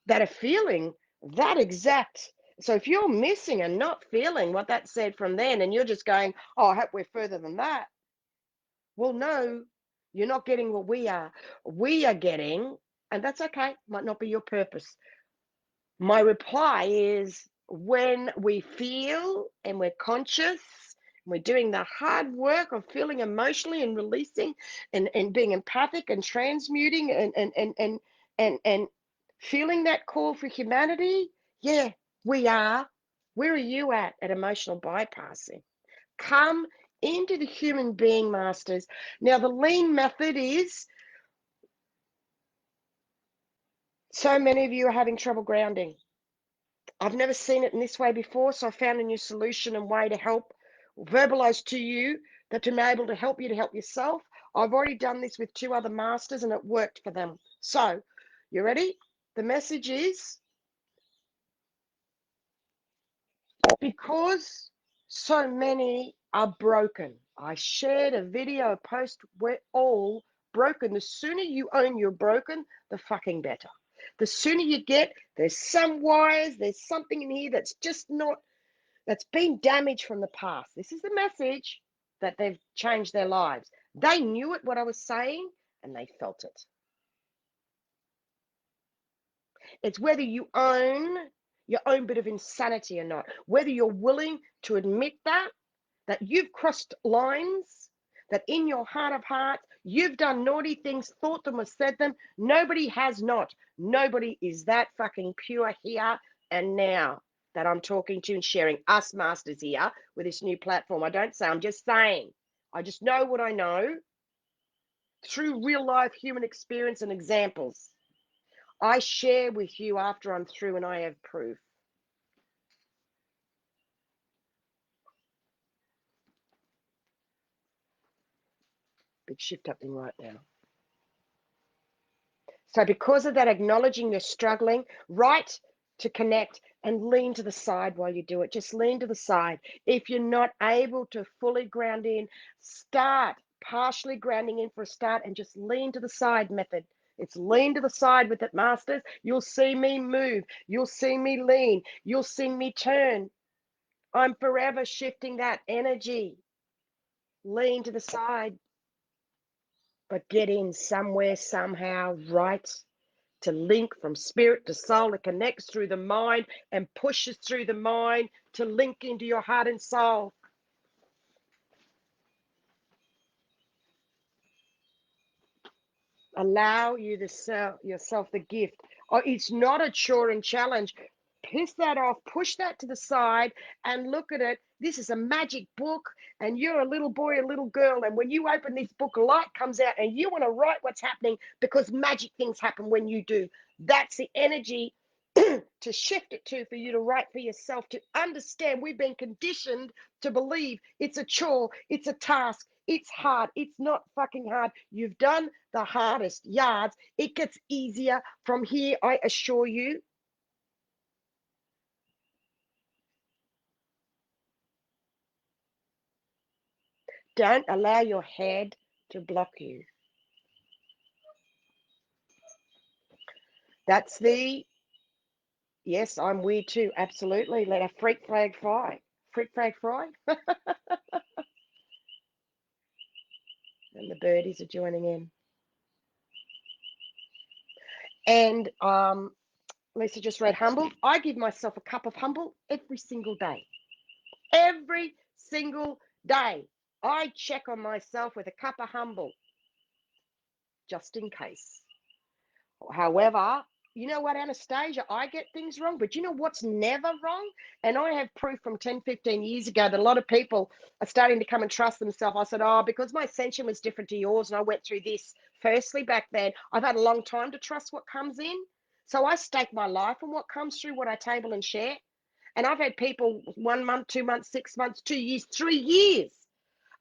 S1: that are feeling that exact. So if you're missing and not feeling what that said from then, and you're just going, oh, I hope we're further than that. Well, no, you're not getting what we are. We are getting, and that's okay, might not be your purpose. My reply is when we feel and we're conscious, we're doing the hard work of feeling emotionally and releasing and being empathic and transmuting and feeling that call for humanity. Yeah, we are. Where are you at emotional bypassing? Come into the human being, masters. Now, the lean method is, so many of you are having trouble grounding. I've never seen it in this way before, so I found a new solution and way to help verbalize to you that to be able to help you to help yourself. I've already done this with two other masters and it worked for them. So, you ready? The message is, because so many are broken. I shared a video post, we're all broken. The sooner you own you're broken, the fucking better. The sooner you get, there's some wires, there's something in here that's just not, that's been damaged from the past. This is the message that they've changed their lives. They knew it, what I was saying, and they felt it. It's whether you own your own bit of insanity or not, whether you're willing to admit that you've crossed lines, that in your heart of hearts, you've done naughty things, thought them or said them. Nobody has not. Nobody is that fucking pure here and now that I'm talking to and sharing, us masters here with this new platform. I don't say, I'm just saying. I just know what I know through real life human experience and examples. I share with you after I'm through and I have proof. Big shift happening right now. So because of that, acknowledging you're struggling, right to connect and lean to the side while you do it. Just lean to the side. If you're not able to fully ground in, start partially grounding in for a start and just lean to the side method. It's lean to the side with it, masters. You'll see me move. You'll see me lean. You'll see me turn. I'm forever shifting that energy. Lean to the side, but get in somewhere, somehow, right? To link from spirit to soul. It connects through the mind and pushes through the mind to link into your heart and soul. Allow you to sell yourself the gift. Oh, it's not a chore and challenge. Piss that off, push that to the side and look at it. This is a magic book and you're a little boy, a little girl. And when you open this book, light comes out and you want to write what's happening because magic things happen when you do. That's the energy to shift it to, for you to write for yourself, to understand we've been conditioned to believe it's a chore, it's a task, it's hard. It's not fucking hard. You've done the hardest yards. It gets easier from here, I assure you. Don't allow your head to block you. That's the, yes, I'm weird too. Absolutely. Let a freak flag fly. Freak flag fly. And the birdies are joining in. And Lisa just read humble. I give myself a cup of humble every single day. Every single day. I check on myself with a cup of humble, just in case. However, you know what, Anastacia, I get things wrong, but you know what's never wrong? And I have proof from 10, 15 years ago that a lot of people are starting to come and trust themselves. I said, oh, because my ascension was different to yours and I went through this firstly back then, I've had a long time to trust what comes in. So I stake my life on what comes through, what I table and share. And I've had people 1 month, 2 months, 6 months, 2 years, 3 years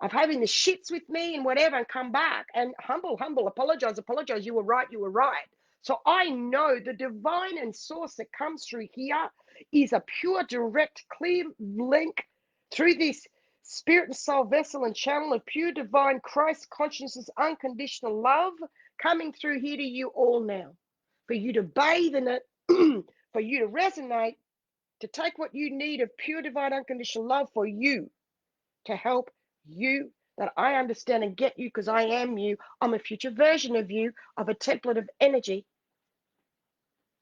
S1: of having the shits with me and whatever and come back and humble, apologize, you were right, you were right. So I know the divine and source that comes through here is a pure, direct, clear link through this spirit and soul vessel and channel of pure divine Christ consciousness, unconditional love coming through here to you all now. For you to bathe in it, for you to resonate, to take what you need of pure divine unconditional love for you, to help you, that I understand and get you because I am you. I'm a future version of you, of a template of energy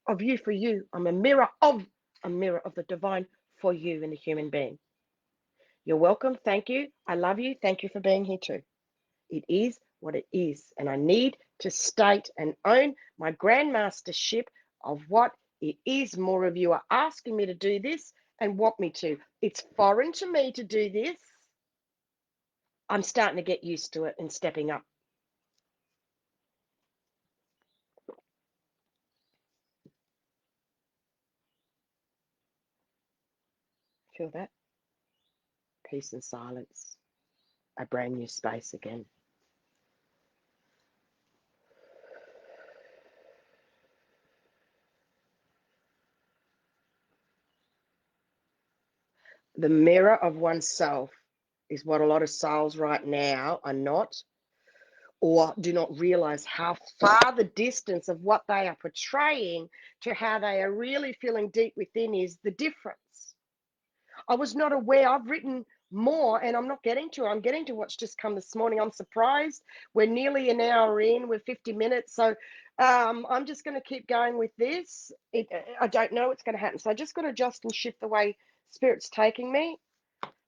S1: of you for you. I'm a mirror of the divine for you in the human being. You're welcome. Thank you. I love you. Thank you for being here too. It is what it is. And I need to state and own my grandmastership of what it is. More of you are asking me to do this and want me to. It's foreign to me to do this. I'm starting to get used to it and stepping up. Feel that? Peace and silence. A brand new space again. The mirror of oneself is what a lot of souls right now are not, or do not realize how far the distance of what they are portraying to how they are really feeling deep within is the difference. I was not aware. I've written more and I'm getting to what's just come this morning. I'm surprised. We're nearly an hour in. We're 50 minutes. So I'm just going to keep going with this. I don't know what's going to happen. So I just got to adjust and shift the way Spirit's taking me.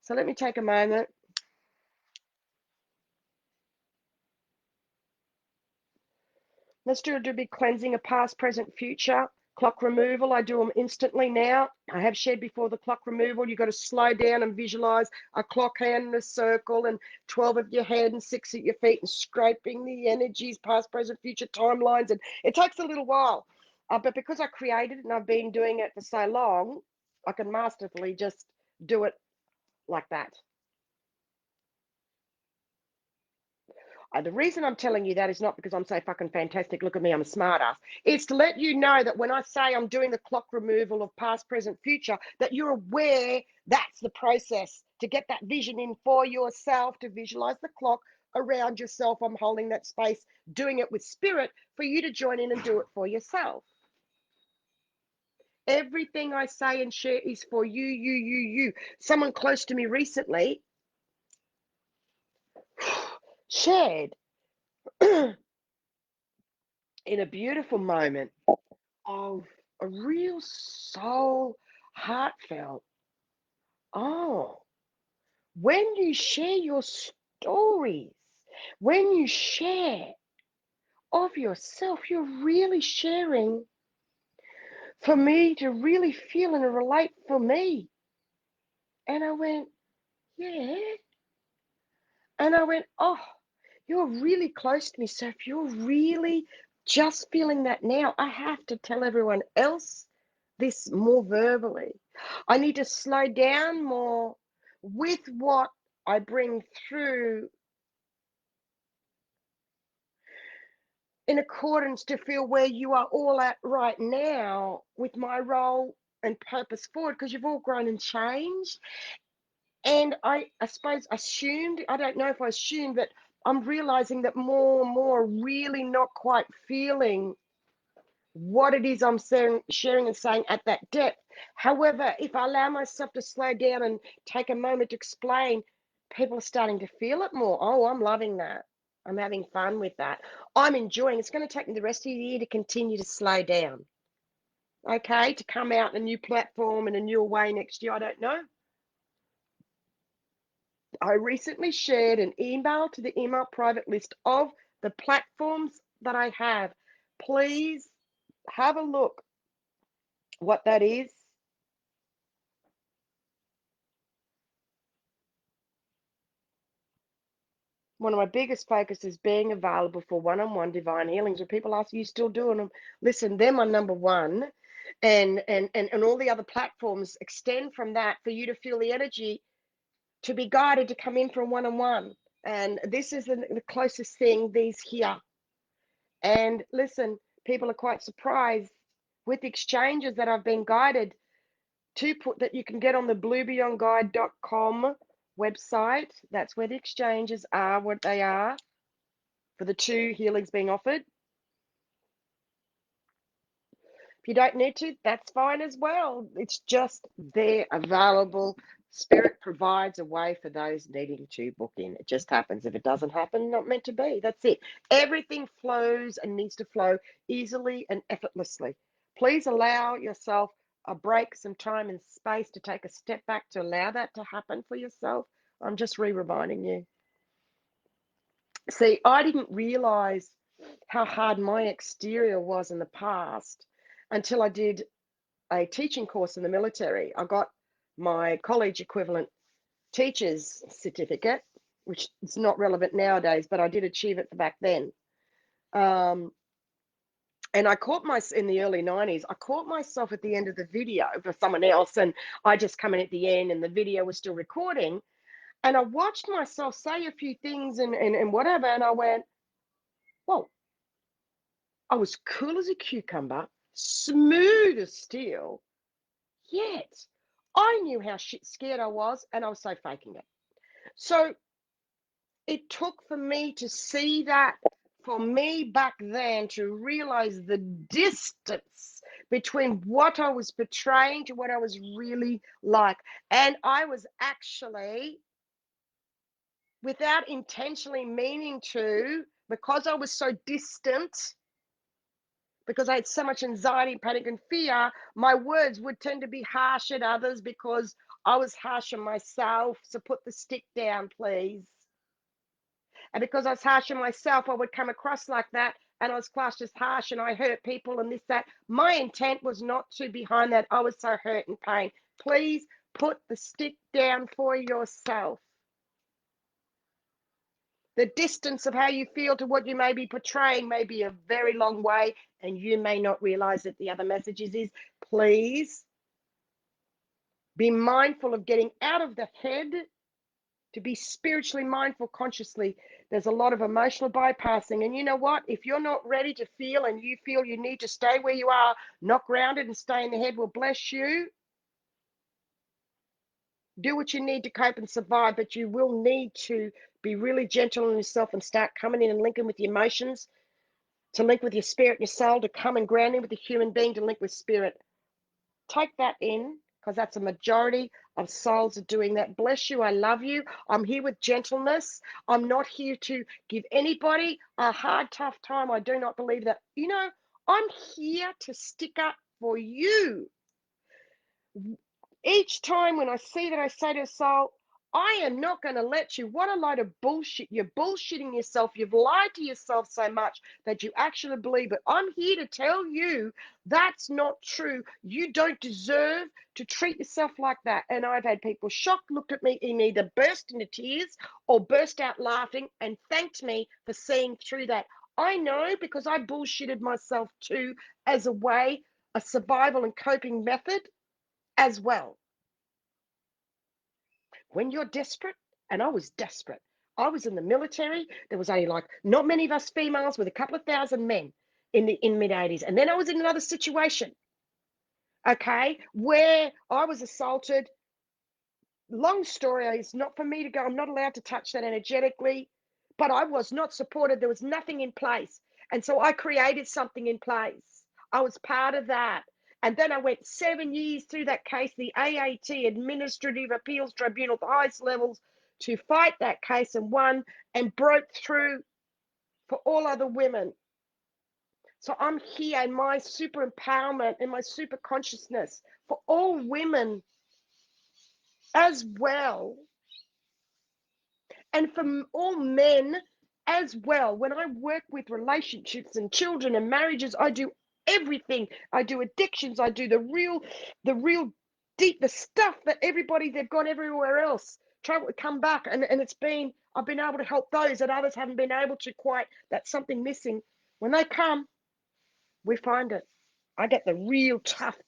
S1: So let me take a moment. Let's do a big cleansing of past, present, future. Clock removal, I do them instantly now. I have shared before the clock removal. You've got to slow down and visualize a clock hand in a circle and 12 of your head and 6 at your feet and scraping the energies, past, present, future timelines. And it takes a little while. But because I created it and I've been doing it for so long, I can masterfully just do it like that. The reason I'm telling you that is not because I'm so fucking fantastic. Look at me, I'm a smartass. It's to let you know that when I say I'm doing the clock removal of past, present, future, that you're aware that's the process to get that vision in for yourself, to visualize the clock around yourself. I'm holding that space, doing it with spirit for you to join in and do it for yourself. Everything I say and share is for you. Someone close to me recently shared in a beautiful moment of a real soul, heartfelt. Oh, when you share your stories, when you share of yourself, you're really sharing for me to really feel and relate for me. And I went, yeah. And I went, oh, you're really close to me. So if you're really just feeling that now, I have to tell everyone else this more verbally. I need to slow down more with what I bring through in accordance to feel where you are all at right now with my role and purpose forward, because you've all grown and changed. And I suppose assumed, I don't know if I assumed, but I'm realizing that more and more really not quite feeling what it is I'm sharing and saying at that depth. However, if I allow myself to slow down and take a moment to explain, people are starting to feel it more. Oh, I'm loving that. I'm having fun with that. I'm enjoying. It's going to take me the rest of the year to continue to slow down. Okay, to come out in a new platform in a new way next year. I don't know. I recently shared an email to the email private list of the platforms that I have. Please have a look what that is. One of my biggest focuses is being available for one-on-one divine healings. When people ask, are you still doing them? Listen, they're my number one. And all the other platforms extend from that for you to feel the energy to be guided to come in for a one-on-one. And this is the closest thing, these here. And listen, people are quite surprised with exchanges that I've been guided to put that you can get on the bluebeyondguide.com website. That's where the exchanges are, what they are for the 2 healings being offered. If you don't need to, that's fine as well. It's just there, available. Spirit provides a way for those needing to book in. It just happens. If it doesn't happen, not meant to be. That's it. Everything flows and needs to flow easily and effortlessly. Please allow yourself a break, some time and space to take a step back to allow that to happen for yourself. I'm just reminding you. See, I didn't realize how hard my exterior was in the past until I did a teaching course in the military. I got my college equivalent teacher's certificate, which is not relevant nowadays, but I did achieve it back then. And I caught myself in the early 90s. I caught myself at the end of the video for someone else, and I just come in at the end, and the video was still recording. And I watched myself say a few things and whatever, and I went, whoa, I was cool as a cucumber, smooth as steel, yet I knew how shit scared I was, and I was so faking it. So it took for me to see that, for me back then to realize the distance between what I was portraying to what I was really like. And I was actually, without intentionally meaning to, because I was so distant, because I had so much anxiety, panic, and fear, my words would tend to be harsh at others because I was harsh on myself. So put the stick down, please. And because I was harsh on myself, I would come across like that, and I was classed as harsh, and I hurt people and this, that. My intent was not to behind that. I was so hurt and pain. Please put the stick down for yourself. The distance of how you feel to what you may be portraying may be a very long way, and you may not realize that the other messages is please be mindful of getting out of the head to be spiritually mindful consciously. There's a lot of emotional bypassing. And you know what? If you're not ready to feel and you feel you need to stay where you are, not grounded and stay in the head will bless you. Do what you need to cope and survive, but you will need to be really gentle on yourself and start coming in and linking with your emotions, to link with your spirit and your soul, to come and ground in with the human being, to link with spirit. Take that in, because that's a majority of souls are doing that. Bless you. I love you. I'm here with gentleness. I'm not here to give anybody a hard, tough time. I do not believe that. You know, I'm here to stick up for you. Each time when I see that, I say to a soul, I am not going to let you. What a load of bullshit. You're bullshitting yourself. You've lied to yourself so much that you actually believe it. I'm here to tell you that's not true. You don't deserve to treat yourself like that. And I've had people shocked, looked at me, and either burst into tears or burst out laughing and thanked me for seeing through that. I know, because I bullshitted myself too, as a way, a survival and coping method as well. When you're desperate, and I was desperate. I was in the military. There was only like not many of us females with a couple of thousand men in mid 80s. And then I was in another situation, okay, where I was assaulted long story, it's not for me to go. I'm not allowed to touch that energetically, but I was not supported. There was nothing in place. And so I created something in place. I was part of that. And then I went 7 years through that case, the AAT, Administrative Appeals Tribunal, the highest levels, to fight that case, and won and broke through for all other women. So I'm here in my super empowerment and my super consciousness for all women as well, and for all men as well. When I work with relationships and children and marriages, I do everything. I do addictions. I do the real deep, the stuff that they've gone everywhere else, try to come back. And I've been able to help those that others haven't been able to quite, that's something missing. When they come, we find it. I get the real tough,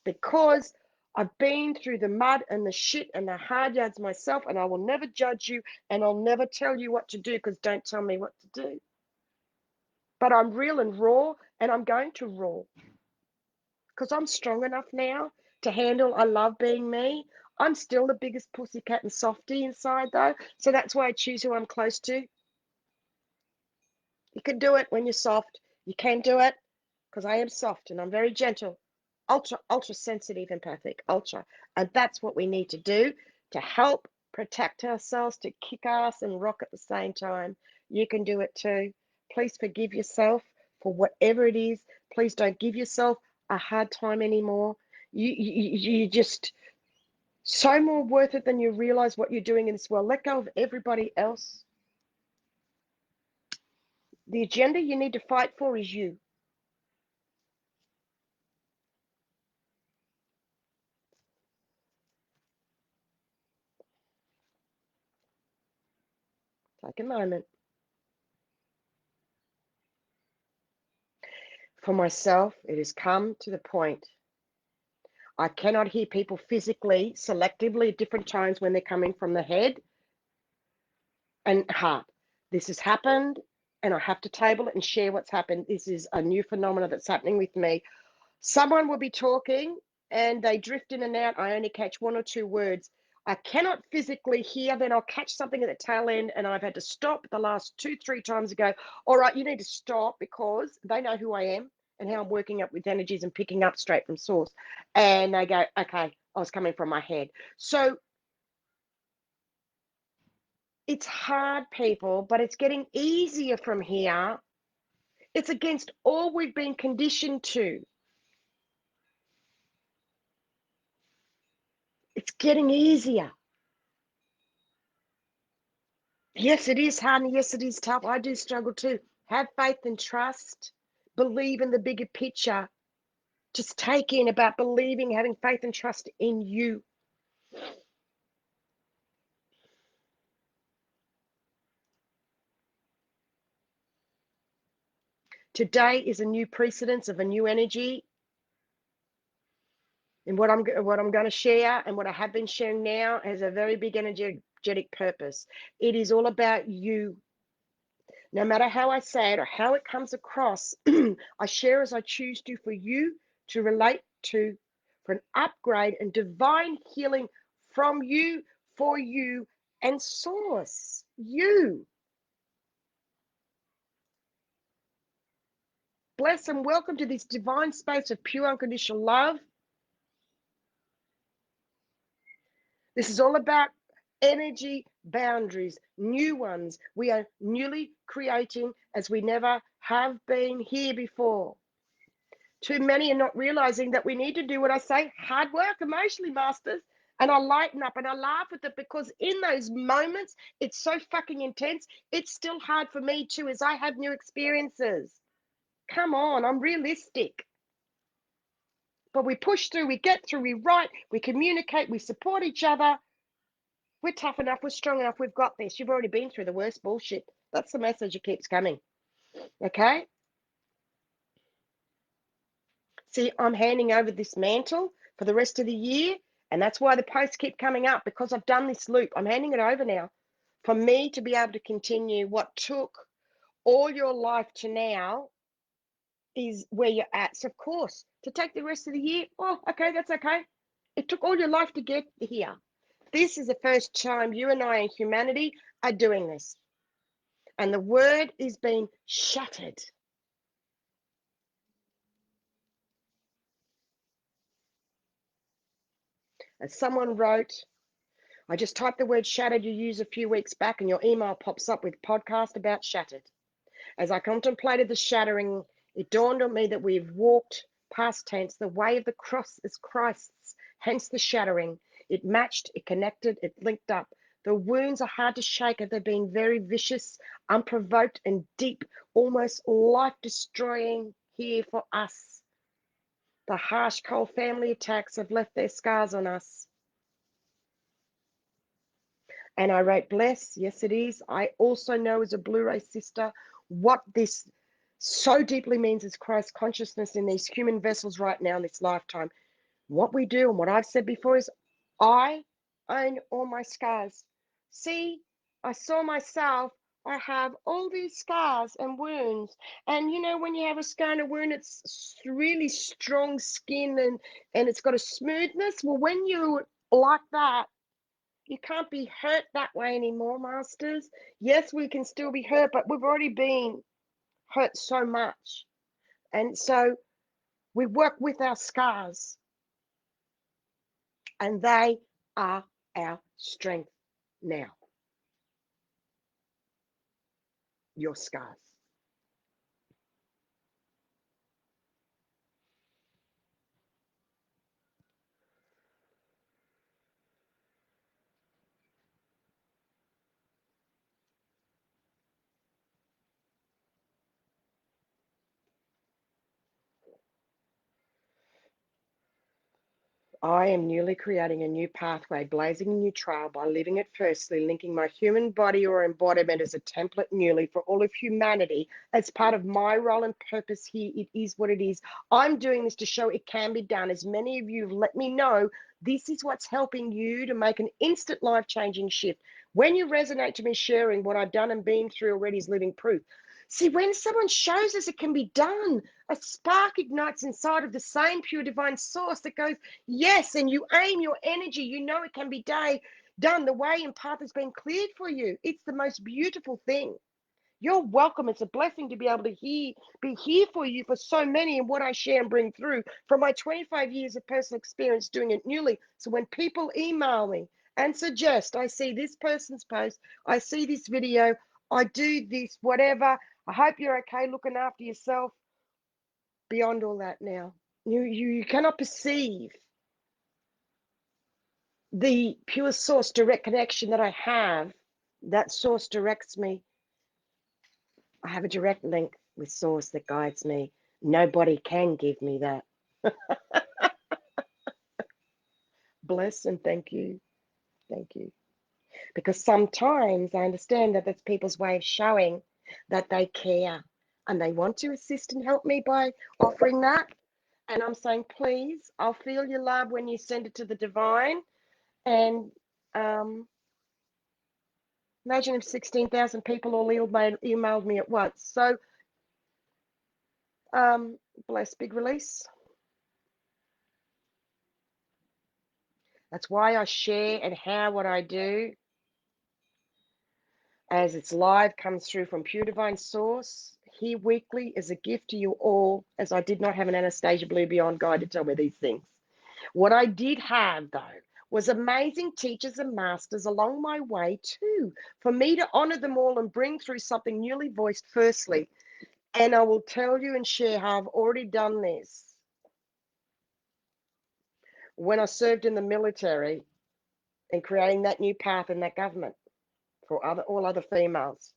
S1: because I've been through the mud and the shit and the hard yards myself, and I will never judge you, and I'll never tell you what to do, because don't tell me what to do. But I'm real and raw, and I'm going to raw, because I'm strong enough now to handle. I love being me. I'm still the biggest pussycat and softie inside, though, so that's why I choose who I'm close to. You can do it when you're soft. You can do it, because I am soft and I'm very gentle, ultra sensitive, empathic, ultra. And that's what we need to do to help protect ourselves, to kick ass and rock at the same time. You can do it too. Please forgive yourself for whatever it is. Please don't give yourself a hard time anymore. You just so more worth it than you realize what you're doing in this world. Let go of everybody else. The agenda you need to fight for is you. Take a moment. For myself, it has come to the point I cannot hear people physically, selectively at different times when they're coming from the head and heart. This has happened, and I have to table it and share what's happened. This is a new phenomenon that's happening with me. Someone will be talking and they drift in and out. I only catch one or two words. I cannot physically hear, then I'll catch something at the tail end, and I've had to stop the last 2-3 times ago. All right, you need to stop, because they know who I am and how I'm working up with energies and picking up straight from source. And they go, okay, I was coming from my head. So it's hard, people, but it's getting easier from here. It's against all we've been conditioned to. It's getting easier. Yes, it is hard, and yes, it is tough. I do struggle too. Have faith and trust. Believe in the bigger picture. Just take in about believing, having faith and trust in you. Today is a new precedence of a new energy. And what I'm going to share, and what I have been sharing now, has a very big energetic purpose. It is all about you. No matter how I say it or how it comes across, I share as I choose to, for you to relate to, for an upgrade and divine healing from you, for you, and source. You. Bless and welcome to this divine space of pure unconditional love. This is all about energy boundaries, new ones. We are newly creating as we never have been here before. Too many are not realizing that we need to do what I say, hard work emotionally, masters. And I lighten up and I laugh with it, because in those moments, it's so fucking intense. It's still hard for me too, as I have new experiences. Come on, I'm realistic. But we push through, we get through, we write, we communicate, we support each other. We're tough enough, we're strong enough, we've got this. You've already been through the worst bullshit. That's the message that keeps coming. Okay? See, I'm handing over this mantle for the rest of the year, and that's why the posts keep coming up, because I've done this loop. I'm handing it over now for me to be able to continue what took all your life to now is where you're at. So, of course, to take the rest of the year, oh, okay, that's okay. It took all your life to get here. This is the first time you and I in humanity are doing this. And the word is being shattered. As someone wrote, I just typed the word shattered you used a few weeks back, and your email pops up with podcast about shattered. As I contemplated the shattering, it dawned on me that we've walked past tense. The way of the cross is Christ's, hence the shattering. It matched, it connected, it linked up. The wounds are hard to shake. They've been very vicious, unprovoked, and deep, almost life-destroying here for us. The harsh, cold family attacks have left their scars on us. And I wrote, bless, yes it is. I also know as a Blu-ray sister what this so deeply means is Christ consciousness in these human vessels right now in this lifetime. What we do and what I've said before is I own all my scars. See, I saw myself. I have all these scars and wounds. And you know, when you have a scar and a wound, it's really strong skin and it's got a smoothness. Well, when you like that, you can't be hurt that way anymore, masters. Yes, we can still be hurt, but we've already been hurt so much. And so we work with our scars, and they are our strength now. Your scars. I am newly creating a new pathway, blazing a new trail by living it firstly, linking my human body or embodiment as a template newly for all of humanity as part of my role and purpose here. It is what it is. I'm doing this to show it can be done. As many of you have let me know, this is what's helping you to make an instant life-changing shift. When you resonate to me sharing what I've done and been through already is living proof. See, when someone shows us it can be done, a spark ignites inside of the same pure divine source that goes, yes, and you aim your energy. You know it can be done. The way and path has been cleared for you. It's the most beautiful thing. You're welcome. It's a blessing to be able to be here for you for so many and what I share and bring through from my 25 years of personal experience doing it newly. So when people email me and suggest, I see this person's post, I see this video, I do this, whatever. I hope you're okay looking after yourself. Beyond all that now, you cannot perceive the pure source direct connection that I have. That source directs me. I have a direct link with source that guides me. Nobody can give me that. Bless and thank you. Thank you. Because sometimes I understand that that's people's way of showing that they care and they want to assist and help me by offering that. And I'm saying, please, I'll feel your love when you send it to the divine. And imagine if 16,000 people all emailed me at once. So, bless, big release. That's why I share and how what I do as it's live comes through from pure divine source here weekly is a gift to you all, as I did not have an Anastacia Blue Beyond guide to tell me these things. What I did have, though, was amazing teachers and masters along my way, too, for me to honor them all and bring through something newly voiced firstly. And I will tell you and share how I've already done this. When I served in the military and creating that new path in that government for all other females.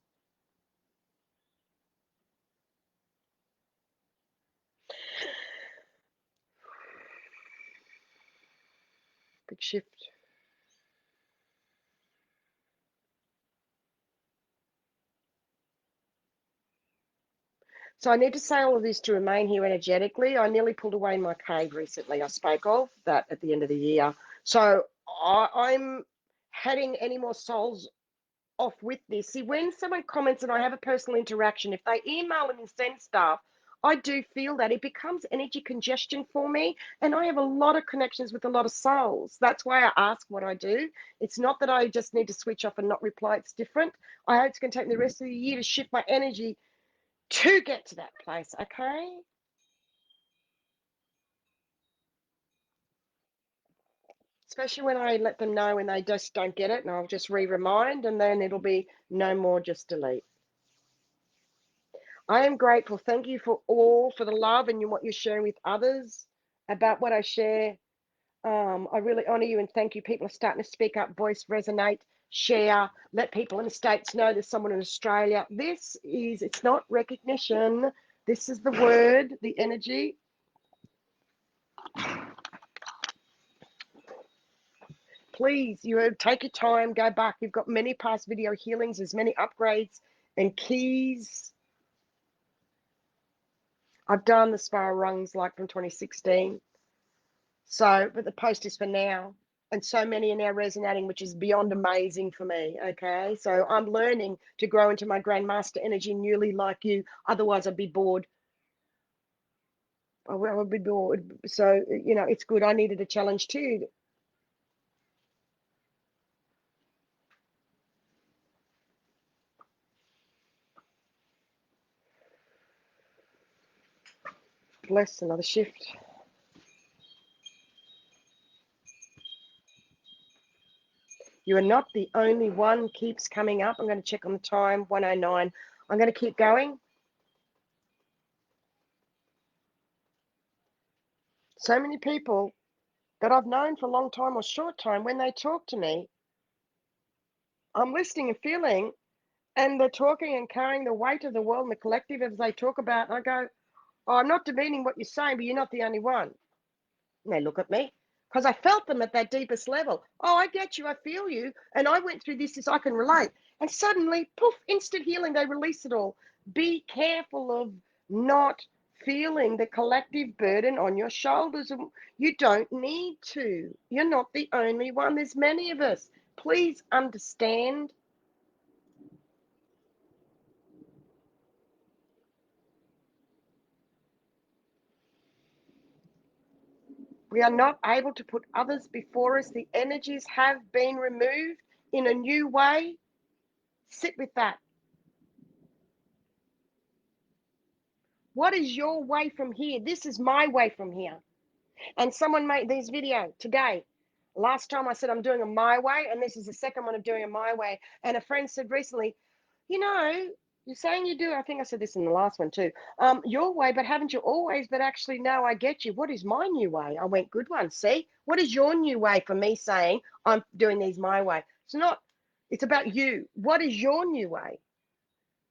S1: Big shift. So I need to say all of this to remain here energetically. I nearly pulled away in my cave recently. I spoke of that at the end of the year. So I'm heading any more souls off with this. See, when someone comments and I have a personal interaction, if they email and send stuff, I do feel that. It becomes energy congestion for me. And I have a lot of connections with a lot of souls. That's why I ask what I do. It's not that I just need to switch off and not reply. It's different. I hope it's going to take me the rest of the year to shift my energy to get to that place. Okay. Especially when I let them know when they just don't get it, and I'll just remind, and then it'll be no more, just delete. I am grateful. Thank you for the love and what you're sharing with others about what I share. I really honor you and thank you. People are starting to speak up, voice resonate, share, let people in the States know there's someone in Australia. It's not recognition. This is the word, the energy. Please, take your time, go back. You've got many past video healings, there's many upgrades and keys. I've done the spiral rungs like from 2016. So, but the post is for now. And so many are now resonating, which is beyond amazing for me. Okay. So I'm learning to grow into my grandmaster energy newly like you. Otherwise, I'd be bored. I would be bored. So, it's good. I needed a challenge too. Bless, another shift. You are not the only one, keeps coming up. I'm going to check on the time, 1:09. I'm going to keep going. So many people that I've known for a long time or short time, when they talk to me, I'm listening and feeling, and they're talking and carrying the weight of the world and the collective as they talk about. And I go, oh, I'm not demeaning what you're saying, but you're not the only one. And they look at me because I felt them at that deepest level. Oh, I get you. I feel you. And I went through this, I can relate. And suddenly, poof, instant healing. They release it all. Be careful of not feeling the collective burden on your shoulders. You don't need to. You're not the only one. There's many of us. Please understand. We are not able to put others before us. The energies have been removed in a new way. Sit with that. What is your way from here? This is my way from here. And someone made this video today. Last time I said I'm doing it my way, and this is the second one of doing it my way. And a friend said recently, you know, you're saying you do. I think I said this in the last one too. Your way, but haven't you always? But actually, no, I get you. What is my new way? I went, good one. See, what is your new way for me saying I'm doing these my way? It's not. It's about you. What is your new way?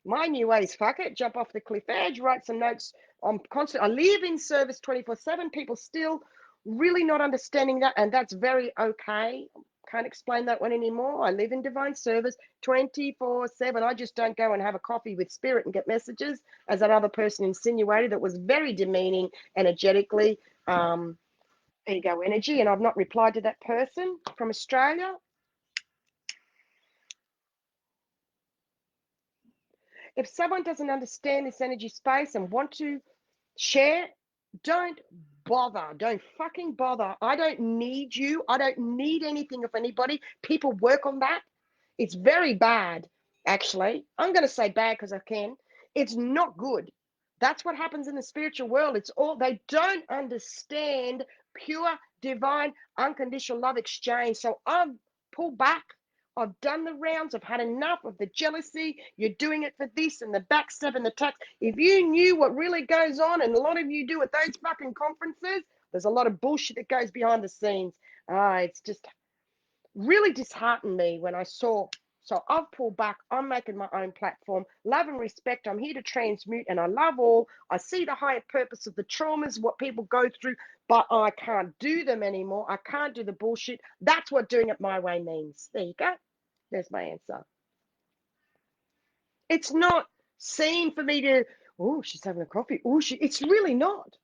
S1: My new way is fuck it, jump off the cliff edge, write some notes. I'm constant. I live in service 24/7. People still really not understanding that, and that's very okay. Can't explain that one anymore. I live in divine service 24/7. I just don't go and have a coffee with spirit and get messages, as that other person insinuated. That was very demeaning energetically, ego energy, and I've not replied to that person from Australia. If someone doesn't understand this energy space and want to share, don't bother. Don't fucking bother. I don't need you. I don't need anything of anybody. People work on that. It's very bad, actually. I'm going to say bad because I can. It's not good. That's what happens in the spiritual world. It's all, they don't understand pure, divine, unconditional love exchange. So I've pulled back. I've done the rounds. I've had enough of the jealousy. You're doing it for this and the backstab and the tax. If you knew what really goes on, and a lot of you do at those fucking conferences, there's a lot of bullshit that goes behind the scenes. It's just really disheartened me when I saw. So I've pulled back. I'm making my own platform. Love and respect. I'm here to transmute, and I love all. I see the higher purpose of the traumas, what people go through, but I can't do them anymore. I can't do the bullshit. That's what doing it my way means. There you go. There's my answer. It's not seen for me to, oh, she's having a coffee. Oh, it's really not.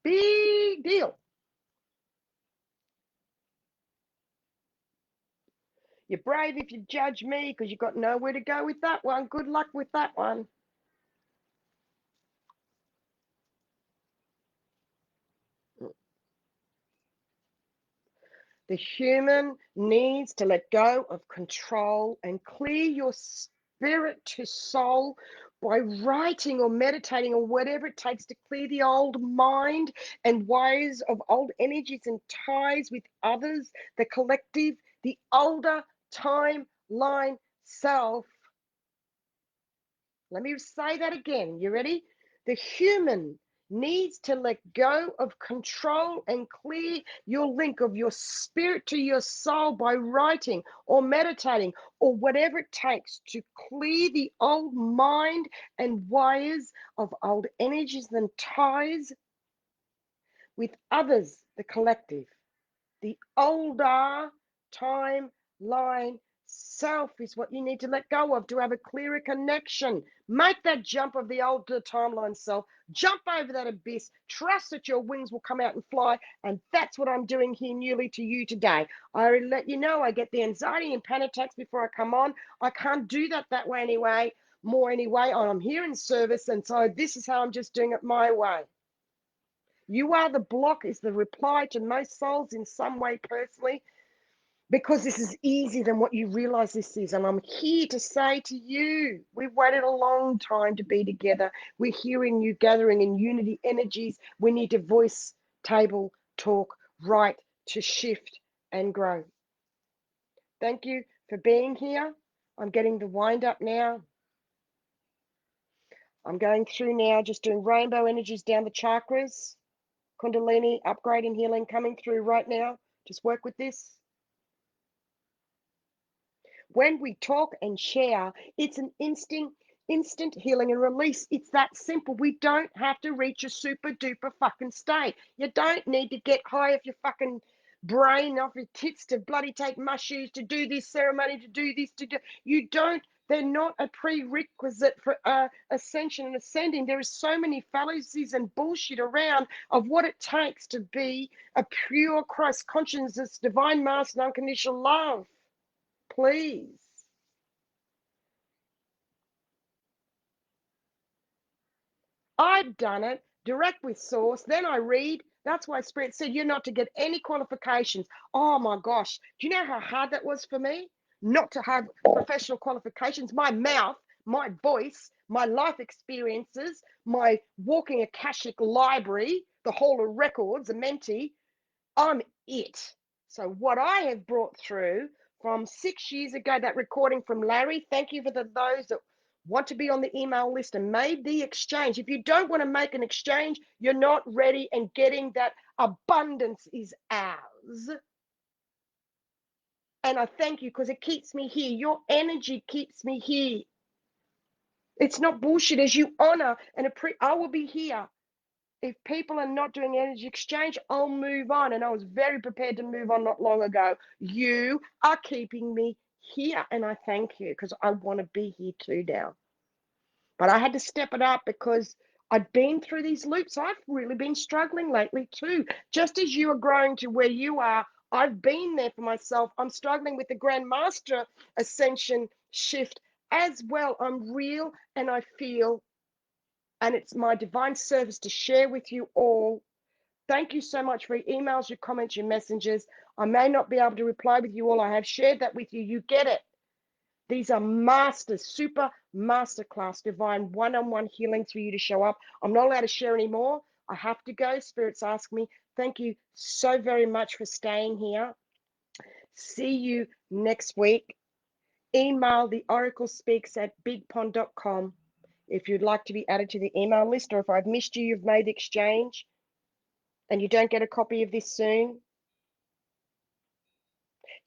S1: Big deal. You're brave if you judge me because you've got nowhere to go with that one. Good luck with that one. The human needs to let go of control and clear your spirit to soul by writing or meditating or whatever it takes to clear the old mind and ways of old energies and ties with others, the collective, the older timeline self. Let me say that again. You ready? The human needs to let go of control and clear your link of your spirit to your soul by writing or meditating or whatever it takes to clear the old mind and wires of old energies and ties with others, the collective. The older timeline self is what you need to let go of to have a clearer connection. Make that jump of the older timeline self. Jump over that abyss. Trust that your wings will come out and fly. And that's what I'm doing here newly to you today. I already let you know I get the anxiety and panic attacks before I come on. I can't do that way anyway. More anyway. I'm here in service. And so this is how I'm just doing it my way. You are the block is the reply to most souls in some way personally, because this is easier than what you realize this is. And I'm here to say to you, we've waited a long time to be together. We're hearing you gathering in unity energies. We need to voice, table, talk, write to shift and grow. Thank you for being here. I'm getting the wind up now. I'm going through now, just doing rainbow energies down the chakras. Kundalini, upgrading, healing coming through right now. Just work with this. When we talk and share, it's an instant healing and release. It's that simple. We don't have to reach a super duper fucking state. You don't need to get high off your fucking brain, off your tits to bloody take mushrooms, to do this ceremony, to do this, to do. You don't. They're not a prerequisite for ascension and ascending. There is so many fallacies and bullshit around of what it takes to be a pure Christ consciousness, divine master, and unconditional love. Please. I've done it direct with source. Then I read. That's why Spirit said you're not to get any qualifications. Oh my gosh. Do you know how hard that was for me? Not to have professional qualifications. My mouth, my voice, my life experiences, my walking Akashic library, the hall of records, a mentee, I'm it. So what I have brought through from 6 years ago, that recording from Larry, thank you for those that want to be on the email list and made the exchange. If you don't want to make an exchange, you're not ready, and getting that abundance is ours. And I thank you because it keeps me here. Your energy keeps me here. It's not bullshit. As you honor and I will be here. If people are not doing energy exchange, I'll move on. And I was very prepared to move on not long ago. You are keeping me here, and I thank you because I want to be here too now. But I had to step it up because I've been through these loops. I've really been struggling lately too. Just as you are growing to where you are, I've been there for myself. I'm struggling with the Grand Master ascension shift as well. I'm real and I feel, and it's my divine service to share with you all. Thank you so much for your emails, your comments, your messages. I may not be able to reply with you all. I have shared that with you. You get it. These are masters, super masterclass, divine one-on-one healings for you to show up. I'm not allowed to share anymore. I have to go. Spirits ask me. Thank you so very much for staying here. See you next week. Email the oraclespeaks@bigpond.com if you'd like to be added to the email list, or if I've missed you, you've made the exchange and you don't get a copy of this soon.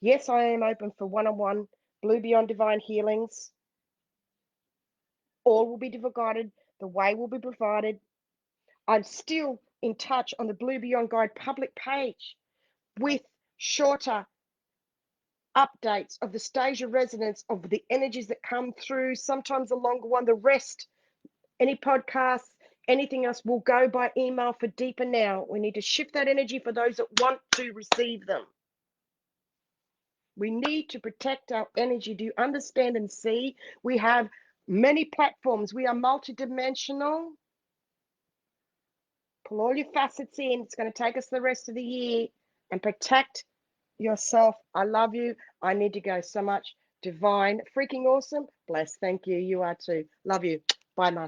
S1: Yes, I am open for one-on-one Blue Beyond Divine healings. All will be guided. The way will be provided. I'm still in touch on the Blue Beyond Guide public page with shorter updates of the stage of resonance of the energies that come through, sometimes a longer one. The rest, any podcasts, anything else will go by email for deeper now. We need to shift that energy for those that want to receive them. We need to protect our energy. Do you understand and see? We have many platforms. We are multidimensional. Pull all your facets in. It's going to take us the rest of the year, and protect yourself. I love you. I need to go so much. Divine, freaking awesome. Bless. Thank you. You are too. Love you. Bye, Mark.